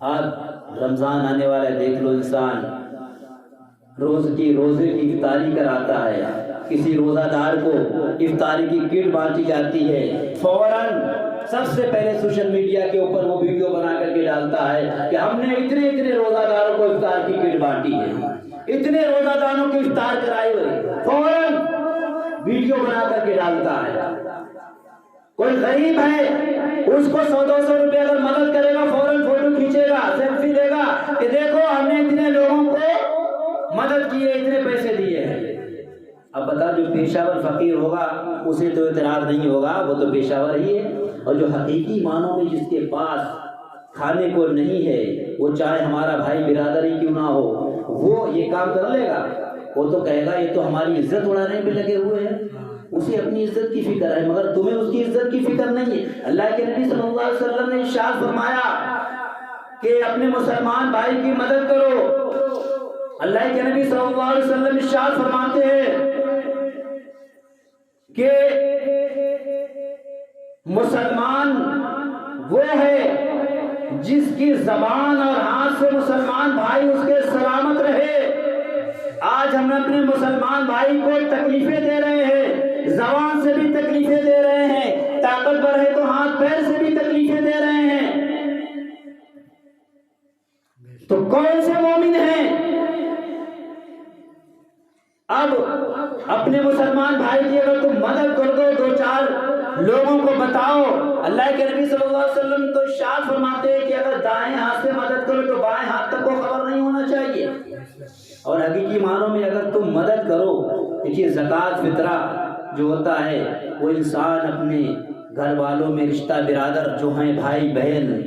آج رمضان آنے والا ہے، دیکھ لو انسان روزے کی افطاری کراتا ہے، کسی روزہ دار کو افطاری کی کٹ بانٹی جاتی ہے، فوراً سب سے پہلے سوشل میڈیا کے اوپر وہ ویڈیو بنا کر کے ڈالتا ہے کہ ہم نے اتنے روزہ داروں کو افطار کی کٹ بانٹی ہے، اتنے روزہ داروں کی افطار کرائی ہوئی، فوراً ویڈیو بنا کر کے ڈالتا ہے۔ کوئی غریب ہے، اس کو 100-200 روپے اگر مدد کرے گا، فوراً فوٹو کھینچے گا، سیلفی لے گا کہ دیکھو ہم نے اتنے لوگوں کو مدد کی ہے، اتنے پیسے دیے ہیں۔ اب بتا، جو پیشہ ور فقیر ہوگا اسے تو اعتراض نہیں ہوگا، وہ تو پیشہ ور ہی ہے، اور جو حقیقی معنوں میں جس کے پاس کھانے کو نہیں ہے، وہ چاہے ہمارا بھائی برادر ہی کیوں نہ ہو، وہ یہ کام کر لے گا، وہ تو کہے گا یہ تو ہماری عزت اڑانے میں لگے ہوئے ہیں، اسے اپنی عزت کی فکر ہے، مگر تمہیں اس کی عزت کی فکر نہیں ہے۔ اللہ کے نبی صلی اللہ علیہ وسلم نے ارشاد فرمایا کہ اپنے مسلمان بھائی کی مدد کرو۔ اللہ کے نبی صلی اللہ علیہ وسلم ارشاد فرماتے ہیں کہ مسلمان وہ ہے جس کی زبان اور ہاتھ سے مسلمان بھائی اس کے سلامت رہے۔ آج ہم اپنے مسلمان بھائی کو تکلیفیں دے رہے ہیں، زبان سے بھی تکلیفیں دے رہے ہیں، طاقتور ہے تو ہاتھ پیر سے بھی تکلیفیں دے رہے ہیں، تو کون سے مومن ہیں؟ اب اپنے مسلمان بھائی کی اگر تم مدد کر دو، 2-4 لوگوں کو بتاؤ، اللہ کے نبی صلی اللہ علیہ وسلم تو ارشاد فرماتے ہیں کہ اگر دائیں ہاتھ سے مدد کرو تو بائیں ہاتھ تک کو خبر نہیں ہونا چاہیے۔ اور حقیقی معنوں میں اگر تم مدد کرو، دیکھیے زکوٰۃ فطرہ جو ہوتا ہے وہ انسان اپنے گھر والوں میں رشتہ برادر جو ہیں، بھائی بہن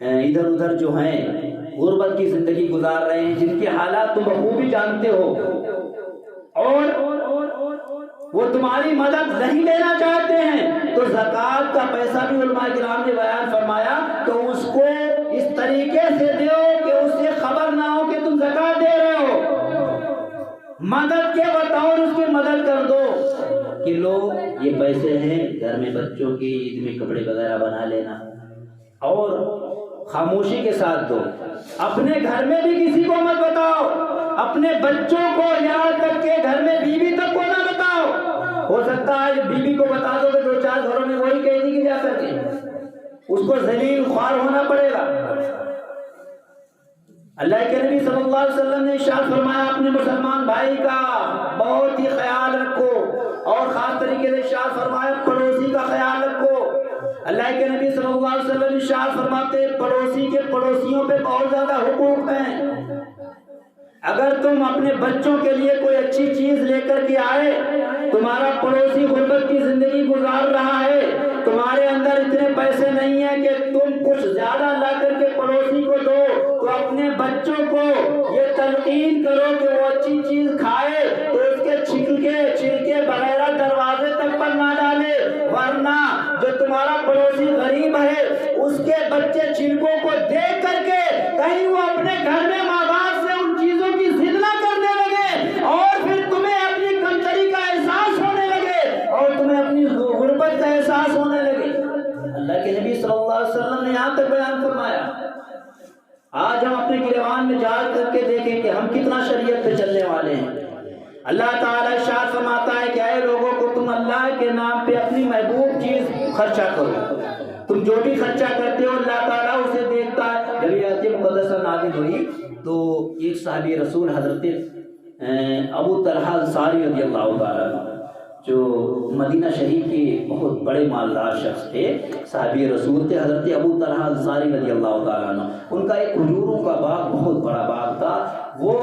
ادھر ادھر جو ہیں غربت کی زندگی گزار رہے ہیں، جن کے حالات تم بخوبی جانتے ہو، اور وہ تمہاری مدد نہیں لینا چاہتے ہیں، تو زکوٰۃ کا پیسہ بھی علماء کرام نے بیان فرمایا تو اس کو اس طریقے سے دیو کہ اس سے خبر نہ ہو کہ تم زکوٰۃ دے رہے ہو، مدد کے بطور اس کی مدد کر دو کہ لو یہ پیسے ہیں، گھر میں بچوں کی عید میں کپڑے وغیرہ بنا لینا، اور خاموشی کے ساتھ دو، اپنے گھر میں بھی کسی کو مت بتاؤ، اپنے بچوں کو یہاں تک کہ گھر میں بیوی تک کو نہ بتاؤ، ہو سکتا ہے جب بیوی کو بتا دو تو دو چار گھروں میں وہی کہہ دی کہ جا کر کے اس کو ذلیل خوار ہونا پڑے گا۔ اللہ کے نبی صلی اللہ علیہ وسلم نے ارشاد فرمایا اپنے مسلمان بھائی کا بہت ہی خیال رکھو، اور خاص طریقے سے ارشاد فرمایا پڑوسی کا خیال رکھو۔ اللہ کے نبی صلی اللہ علیہ وسلم ارشاد فرماتے پڑوسی کے پڑوسیوں پہ بہت زیادہ حقوق ہیں، اگر تم اپنے بچوں کے لیے کوئی اچھی چیز لے کر کے آئے، تمہارا پڑوسی غربت کی زندگی گزار رہا ہے، تمہارے اندر اتنے پیسے نہیں ہیں کہ تم کچھ زیادہ لا کر کے پڑوسی کو دو، تو اپنے بچوں کو یہ تلقین کرو کہ وہ اچھی چیز کھائے تو اس کے چھلکے وغیرہ دروازے تک پر نہ ڈالے، ورنہ جو تمہارا پڑوسی غریب ہے اس کے بچے چھلکوں کو دیکھ کر کے کہیں وہ اپنے گھر میں ماں باپ سے ان چیزوں کی ضد نہ کرنے لگے، اور پھر تمہیں اپنی کمتری کا احساس ہونے لگے اور تمہیں اپنی غربت کا احساس ہونے لگے۔ اللہ کے نبی صلی اللہ علیہ وسلم نے یہاں تک بیان فرمایا۔ آج ہم اپنے گریبان میں جھانک کر کے دیکھیں کہ ہم کتنا شریعت پہ چلنے والے ہیں۔ اللہ تعالیٰ ارشاد فرماتا ہے کہ اے لوگوں کو تم اللہ کے نام پہ اپنی محبوب چیز خرچہ کرو، تم جو بھی خرچہ کرتے ہو اللہ تعالیٰ اسے دیکھتا ہے۔ جب یہ آیت مقدسہ نازل ہوئی تو ایک صحابی رسول حضرت ابو طلحہ انصاری رضی اللہ تعالیٰ عنہ، جو مدینہ شریف کے بہت بڑے مالدار شخص تھے، صحابی رسول تھے، حضرت ابو طلحہ انصاری رضی اللہ تعالیٰ عنہ، ان کا ایک کھجوروں کا باغ بہت بڑا باغ تھا، وہ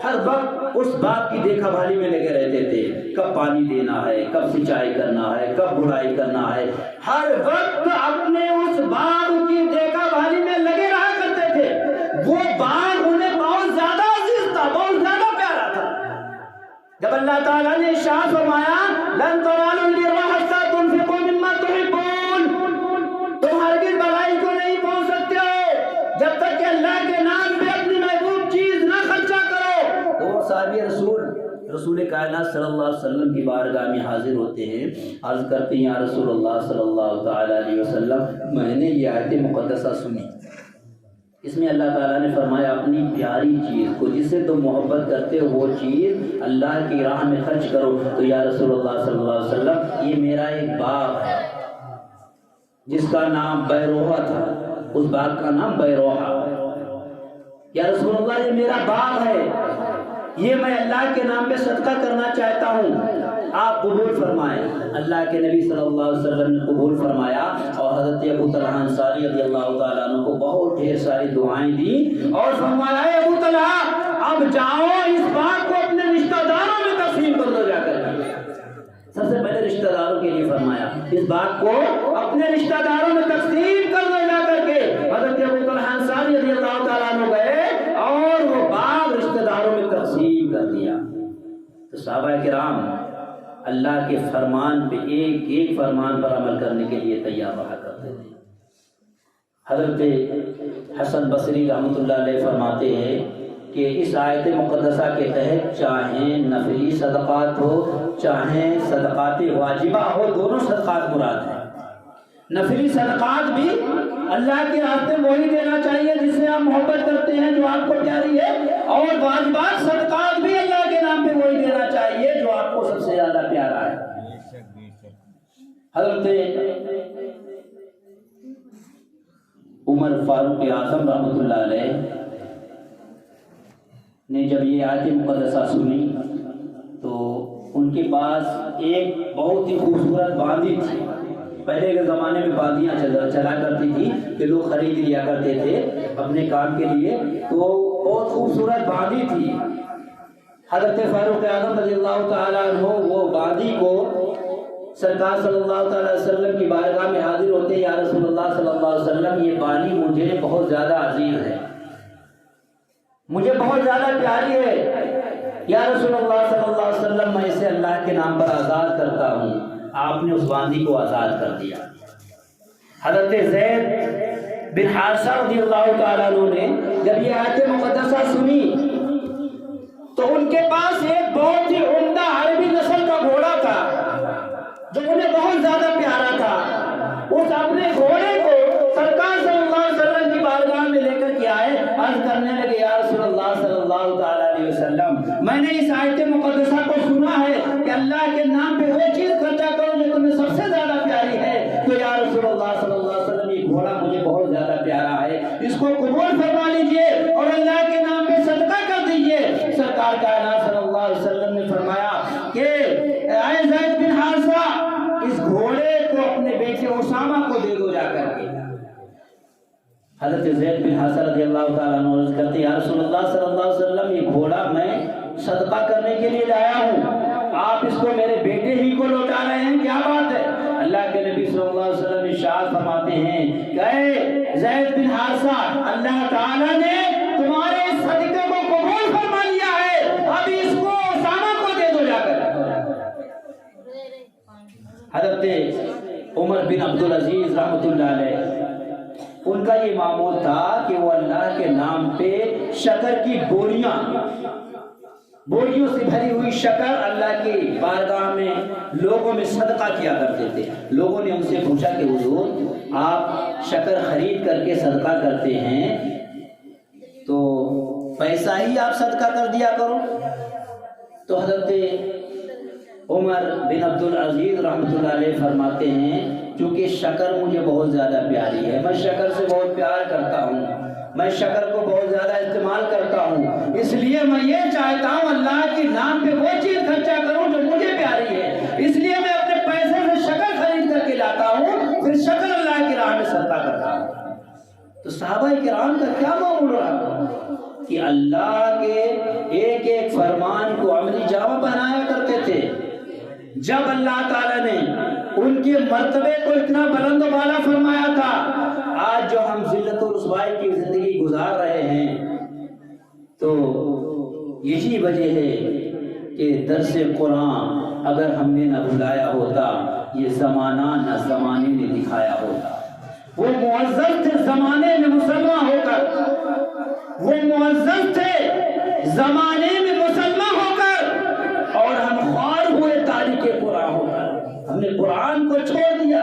ہر وقت اس باغ کی دیکھا بھالی میں لگے رہتے تھے، کب پانی دینا ہے، کب سینچائی کرنا ہے، کب گڑائی کرنا ہے، ہر وقت اپنے اس باغ کی دیکھا بھالی میں لگے رہا کرتے تھے۔ وہ باغ انہیں بہت زیادہ عزیز تھا، بہت زیادہ پیارا تھا۔ جب اللہ تعالیٰ نے ارشاد فرمایا لن تنالوا البر حتى تنفقوا مما تحبون، تم ہرگز بھلائی کو نہیں پہنچ سکتے ہو جب تک کہ اللہ کے نام پہ اپنی محبوب چیز نہ خرچہ کرو۔ تو وہ صحابی رسول کائنات صلی اللہ علیہ وسلم کی بارگاہ میں حاضر ہوتے ہیں، عرض کرتے ہیں یا رسول اللہ صلی اللہ تعالیٰ علیہ وسلم، میں نے یہ آیت مقدسہ سنی، اس میں اللہ تعالیٰ نے فرمایا اپنی پیاری چیز کو جس سے تم محبت کرتے ہو وہ چیز اللہ کی راہ میں خرچ کرو۔ تو یا رسول اللہ صلی اللہ علیہ وسلم یہ میرا ایک باغ ہے جس کا نام بیروحہ تھا، اس باغ کا نام بیروحہ، یا رسول اللہ یہ میرا باغ ہے، یہ میں اللہ کے نام پہ صدقہ کرنا چاہتا ہوں، آپ قبول فرمائیں۔ اللہ کے نبی صلی اللہ علیہ وسلم نے قبول فرمایا، اور حضرت ابو طلحہ انصاری رضی اللہ تعالیٰ عنہ کو بہت ڈھیر ساری دعائیں دی، اور فرمایا اے ابو طلحہ اب جاؤ اس باغ کو اپنے رشتہ داروں میں تقسیم کر دو۔ جا کر سب سے پہلے رشتہ داروں کے لیے فرمایا اس باغ کو اپنے رشتہ داروں میں تقسیم کر دو۔ جا کر کے حضرت ابو طلحہ انصاری رضی اللہ تعالیٰ عنہ گئے اور وہ باغ رشتہ داروں میں تقسیم کر دیا۔ تو صحابہ کرام اللہ کے فرمان پہ ایک ایک فرمان پر عمل کرنے کے لیے تیار رہا کرتے تھے۔ حضرت حسن بصری رحمۃ اللہ علیہ فرماتے ہیں کہ اس آیت مقدسہ کے تحت چاہیں نفلی صدقات ہو چاہیں صدقات واجبہ ہو، دونوں صدقات مراد ہیں۔ نفلی صدقات بھی اللہ کے راستے میں وہی دینا چاہیے جس سے آپ محبت کرتے ہیں، جو آپ کو پیاری ہے، اور واجبات صدقات بھی اللہ کے نام پہ وہی دینا چاہیے جو آپ کو سب سے زیادہ پیارا ہے۔ حضرت عمر فاروق اعظم رحمۃ اللہ علیہ نے جب یہ آیت مقدسہ سنی تو ان کے پاس ایک بہت ہی خوبصورت باندی تھی۔ پہلے کے زمانے میں باندیاں چلا کرتی تھی کہ لوگ خرید لیا کرتے تھے اپنے کام کے لیے، تو بہت خوبصورت باندی تھی۔ حضرت فاروق اعظم رضی اللہ تعالیٰ عنہ وہ باندی کو سرکار صلی اللہ تعالی وسلم کی بارگاہ میں حاضر ہوتے ہیں، یا رسول اللہ صلی اللہ علیہ وسلم یہ بانی مجھے بہت زیادہ عزیز ہے، مجھے بہت زیادہ پیاری ہے، یا رسول اللہ صلی اللہ علیہ وسلم میں اسے اللہ کے نام پر آزاد کرتا ہوں۔ آپ نے اس باندی کو آزاد کر دیا۔ حضرت زید بن حارثہ رضی اللہ تعالیٰ عنہ نے جب یہ آیت مقدسہ سنی تو ان کے پاس ایک بہت ہی عمدہ عربی نسل کا گھوڑا تھا جو انہیں بہت زیادہ پیارا تھا۔ اس اپنے گھوڑے کو سرکار صلی اللہ علیہ وسلم کی بارگاہ میں لے کر کے آئے، عرض کرنے لگے، یا رسول اللہ صلی اللہ تعالیٰ علیہ وسلم، میں نے اس آیت مقدسہ کو سنا ہے کہ اللہ کے نام پہ وہ چیز خرچہ کرو جو تمہیں سب سے زیادہ پیاری ہے، تو یا رسول اللہ صلی اللہ علیہ وسلم یہ گھوڑا مجھے بہت زیادہ پیارا ہے، اس کو قبول فرما لیجئے اور اللہ کے نام پہ صدقہ کر دیجئے۔ سرکار کائنات صلی اللہ علیہ وسلم نے فرمایا کہ اے زید بن حارثہ، اس گھوڑے کو اپنے بیٹے اسامہ کو دے دو جا کر کے۔ حضرت زید بن حارثہ رضی اللہ تعالیٰ عنہ عرض کرتے ہیں، یا رسول اللہ صلی اللہ علیہ وسلم یہ گھوڑا میں صدقہ کرنے کے لیے لایا ہوں، آپ اس کو میرے بیٹے ہی کو لوٹا رہے ہیں، کیا بات ہے؟ اللہ کے نبی صلی اللہ علیہ وسلم ارشاد فرماتے ہیں کہ اے زید بن حارثہ، اللہ تعالیٰ نے تمہارے اس صدقے کو قبول فرما لیا ہے، اب اس کو اسامہ کو دے دو جا کر۔ حضرت عمر بن عبدالعزیز رحمۃ اللہ علیہ، ان کا یہ معمول تھا کہ وہ اللہ کے نام پہ شکر کی بوریوں سے بھری ہوئی شکر اللہ کی بارگاہ میں لوگوں میں صدقہ کیا کرتے تھے۔ لوگوں نے ان سے پوچھا کہ حضور، آپ شکر خرید کر کے صدقہ کرتے ہیں تو پیسہ ہی آپ صدقہ کر دیا کرو۔ تو حضرت عمر بن عبدالعزیز رحمۃ اللہ علیہ فرماتے ہیں، چونکہ شکر مجھے بہت زیادہ پیاری ہے، میں شکر سے بہت پیار کرتا ہوں، میں شکر کو بہت زیادہ استعمال کرتا ہوں، اس لیے میں یہ چاہتا ہوں اللہ کے نام پہ وہ چیز خرچہ کروں جو مجھے پیاری ہے، اس لیے میں اپنے پیسے سے شکر خرید کر کے لاتا ہوں، پھر شکر اللہ کی راہ میں صدقہ کرتا ہوں۔ تو صحابہ کرام کا کیا معمول رہا کہ اللہ کے ایک ایک فرمان کو عملی جامہ بنایا کرتے تھے۔ جب اللہ تعالیٰ نے ان کے مرتبے کو اتنا بلند و بالا فرمایا تھا، آج جو ہم ذلت و رسوائی کی زندگی گزار رہے ہیں، تو یہی وجہ ہے کہ درس قرآن اگر ہم نے نہ بلایا ہوتا، یہ زمانہ نہ زمانے نے دکھایا ہوتا۔ وہ معزز تھے زمانے میں مسلمان ہو کر، وہ معزز تھے زمانے میں مسلمان ہو کر، اور ہم خوار ہوئے تاریخ قرآن ہو کر۔ ہم نے قرآن کو چھوڑ دیا،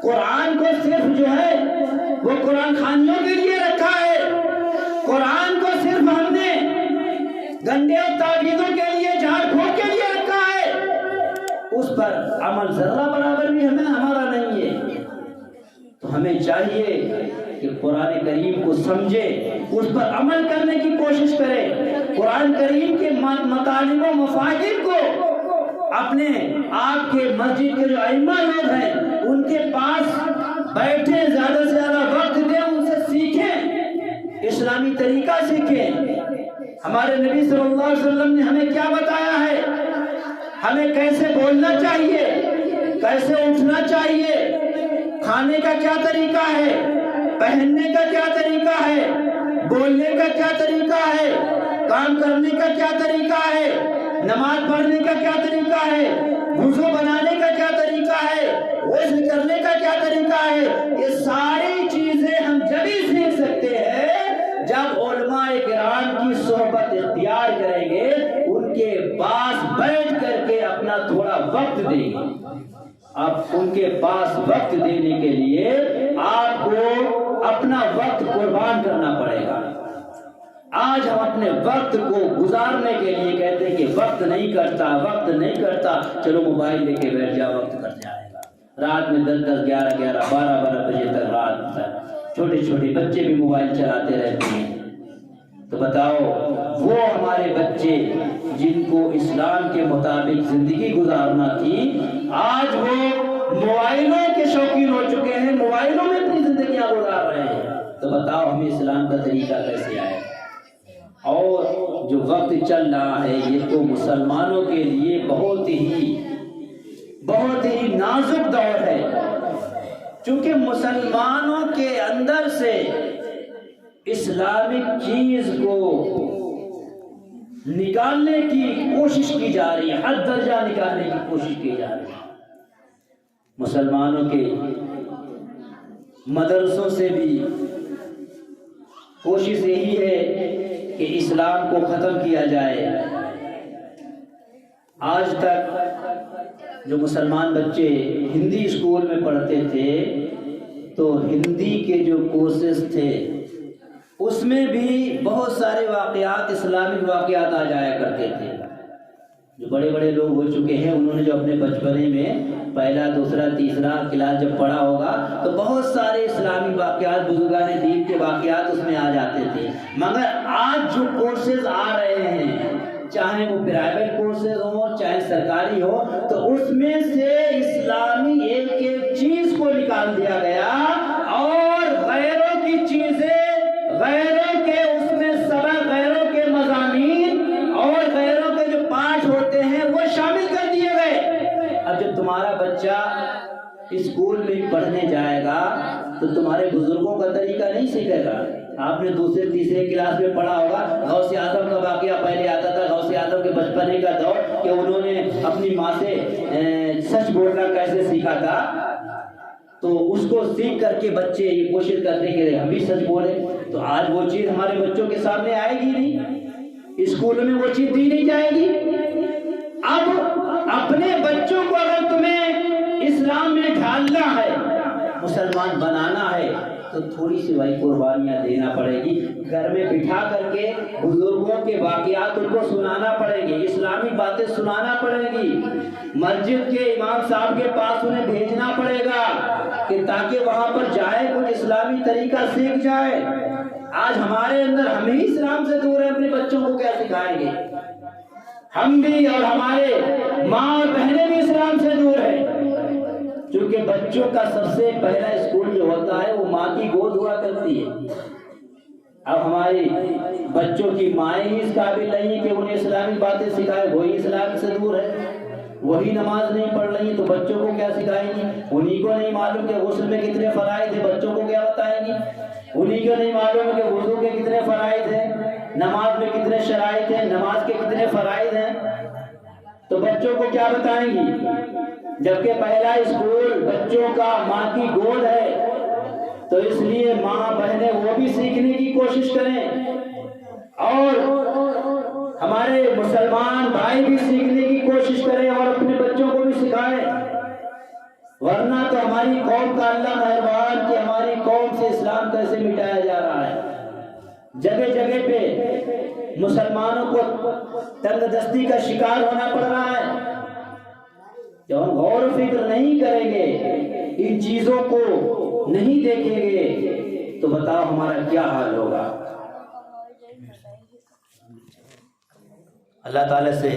قرآن کو صرف جو ہے وہ قرآن خانیوں کے لیے رکھا ہے، قرآن کو صرف ہم نے گنڈے اور تعویذوں کے لیے، جھاڑ پھونک کے لیے رکھا ہے، اس پر عمل ذرہ برابر بھی ہمارا نہیں ہے۔ تو ہمیں چاہیے کہ قرآن کریم کو سمجھے، اس پر عمل کرنے کی کوشش کرے، قرآن کریم کے مطالب و مفاہیم کو اپنے آپ کے مسجد کے جو ائمہ لوگ ہیں ان کے پاس بیٹھے، زیادہ سے زیادہ وقت دیں، ان سے سیکھیں، اسلامی طریقہ سیکھیں۔ ہمارے نبی صلی اللہ علیہ وسلم نے ہمیں کیا بتایا ہے، ہمیں کیسے بولنا چاہیے، کیسے اٹھنا چاہیے، کھانے کا کیا طریقہ ہے، پہننے کا کیا طریقہ ہے، بولنے کا کیا طریقہ ہے، کام کرنے کا کیا طریقہ ہے، نماز پڑھنے کا کیا طریقہ ہے، وضو بنانے کا کیا طریقہ ہے، غسل کرنے کا کیا طریقہ ہے۔ یہ ساری چیزیں ہم جبھی سیکھ سکتے ہیں جب علماء کرام کی صحبت اختیار کریں گے، ان کے پاس بیٹھ کر کے اپنا تھوڑا وقت دیں گے۔ اب ان کے پاس وقت دینے کے لیے آپ کو اپنا وقت قربان کرنا پڑے گا۔ آج ہم اپنے وقت کو گزارنے کے لیے کہتے ہیں کہ وقت نہیں کرتا، چلو موبائل لے کے بیٹھ جا، وقت کٹ جائے گا۔ رات میں 10 11 12 بجے تک رات تک چھوٹے چھوٹے بچے بھی موبائل چلاتے رہتے ہیں۔ تو بتاؤ، وہ ہمارے بچے جن کو اسلام کے مطابق زندگی گزارنا تھی، آج وہ موبائلوں کے شوقین ہو چکے ہیں، موبائلوں میں اپنی زندگیاں گزار رہے ہیں۔ تو بتاؤ ہمیں اسلام کا طریقہ کیسے آئے؟ اور جو وقت چل رہا ہے یہ تو مسلمانوں کے لیے بہت ہی بہت ہی نازک دور ہے، چونکہ مسلمانوں کے اندر سے اسلامک چیز کو نکالنے کی کوشش کی جا رہی ہے، حد درجہ نکالنے کی کوشش کی جا رہی ہے۔ مسلمانوں کے مدرسوں سے بھی کوشش یہی ہے کہ اسلام کو ختم کیا جائے۔ آج تک جو مسلمان بچے ہندی اسکول میں پڑھتے تھے تو ہندی کے جو کورسز تھے اس میں بھی بہت سارے واقعات، اسلامک واقعات آ جایا کرتے تھے۔ جو بڑے بڑے لوگ ہو چکے ہیں انہوں نے جو اپنے بچپنے میں پہلا، دوسرا، تیسرا کلاس جب پڑھا ہوگا تو بہت سارے اسلامی واقعات، بزرگان دین کے واقعات اس میں آ جاتے تھے۔ مگر آج جو کورسز آ رہے ہیں، چاہے وہ پرائیویٹ کورسز ہوں چاہے سرکاری ہو، تو اس میں سے اسلامی ایک ایک چیز کو نکال دیا گیا اور غیروں کی چیزیں، غیروں کے اس میں سبق، غیروں کے مضامین اور غیروں کے جو پاٹھ ہوتے ہیں وہ شامل کر دیے گئے۔ اب جب تمہارا بچہ اسکول میں پڑھنے جائے گا تو تمہارے بزرگوں کا طریقہ نہیں سیکھے گا۔ آپ نے دوسرے تیسرے کلاس میں پڑھا ہوگا، غوث اعظم کا واقعہ پہلے آتا تھا، غوث اعظم کے بچپنے کا دور کہ انہوں نے اپنی ماں سے سچ بولنا کیسے سیکھا تھا، تو اس کو سیکھ کر کے بچے یہ کوشش کرتے کہ ہم بھی سچ بولیں۔ تو آج وہ چیز ہمارے بچوں کے سامنے آئے گی نہیں، اسکول میں وہ چیز دی نہیں جائے گی۔ اب اپنے بچوں کو اگر تمہیں اسلام میں ڈھالنا ہے، مسلمان بنانا ہے، تو تھوڑی سی بھائی قربانیاں دینا پڑے گی۔ گھر میں بٹھا کر کے بزرگوں کے واقعات ان کو سنانا پڑے گی، اسلامی باتیں سنانا پڑے گی، مسجد کے امام صاحب کے پاس انہیں بھیجنا پڑے گا کہ تاکہ وہاں پر جائے کچھ اسلامی طریقہ سیکھ جائے۔ آج ہمارے اندر ہم ہی اسلام سے دور ہیں، اپنے بچوں کو کیا سکھائیں گے؟ ہم بھی اور ہمارے ماں اور بہنیں بھی اسلام سے دور ہیں، کیونکہ بچوں کا سب سے پہلا اسکول جو ہوتا ہے وہ ماں کی گود ہوا کرتی ہے۔ اب ہماری بچوں کی مائیں ہی اس قابل نہیں کہ انہیں اسلامی باتیں سکھائے، وہی اسلام سے دور ہے، وہی نماز نہیں پڑھ رہی تو بچوں کو کیا سکھائیں گی؟ انہی کو نہیں معلوم کہ غسل میں کتنے فرائض ہیں، بچوں کو کیا بتائیں گی؟ انہی کو نہیں معلوم کہ وضو کے کتنے فرائض ہیں، نماز میں کتنے شرائط ہیں، نماز کے کتنے فرائض ہیں، تو بچوں کو کیا بتائیں گی؟ جبکہ پہلا اسکول بچوں کا ماں کی گود ہے، تو اس لیے ماں بہنیں وہ بھی سیکھنے کی کوشش کریں اور ہمارے مسلمان بھائی بھی سیکھنے کی کوشش کریں اور اپنے بچوں کو بھی سکھائیں، ورنہ تو ہماری قوم کا اللہ مہربان کہ ہماری قوم سے اسلام کیسے مٹایا جا رہا ہے۔ جگہ جگہ پہ مسلمانوں کو تنگ دستی کا شکار ہونا پڑ رہا ہے۔ جب ہم غور و فکر نہیں کریں گے، ان چیزوں کو نہیں دیکھیں گے، تو بتاؤ ہمارا کیا حال ہوگا۔ اللہ تعالیٰ سے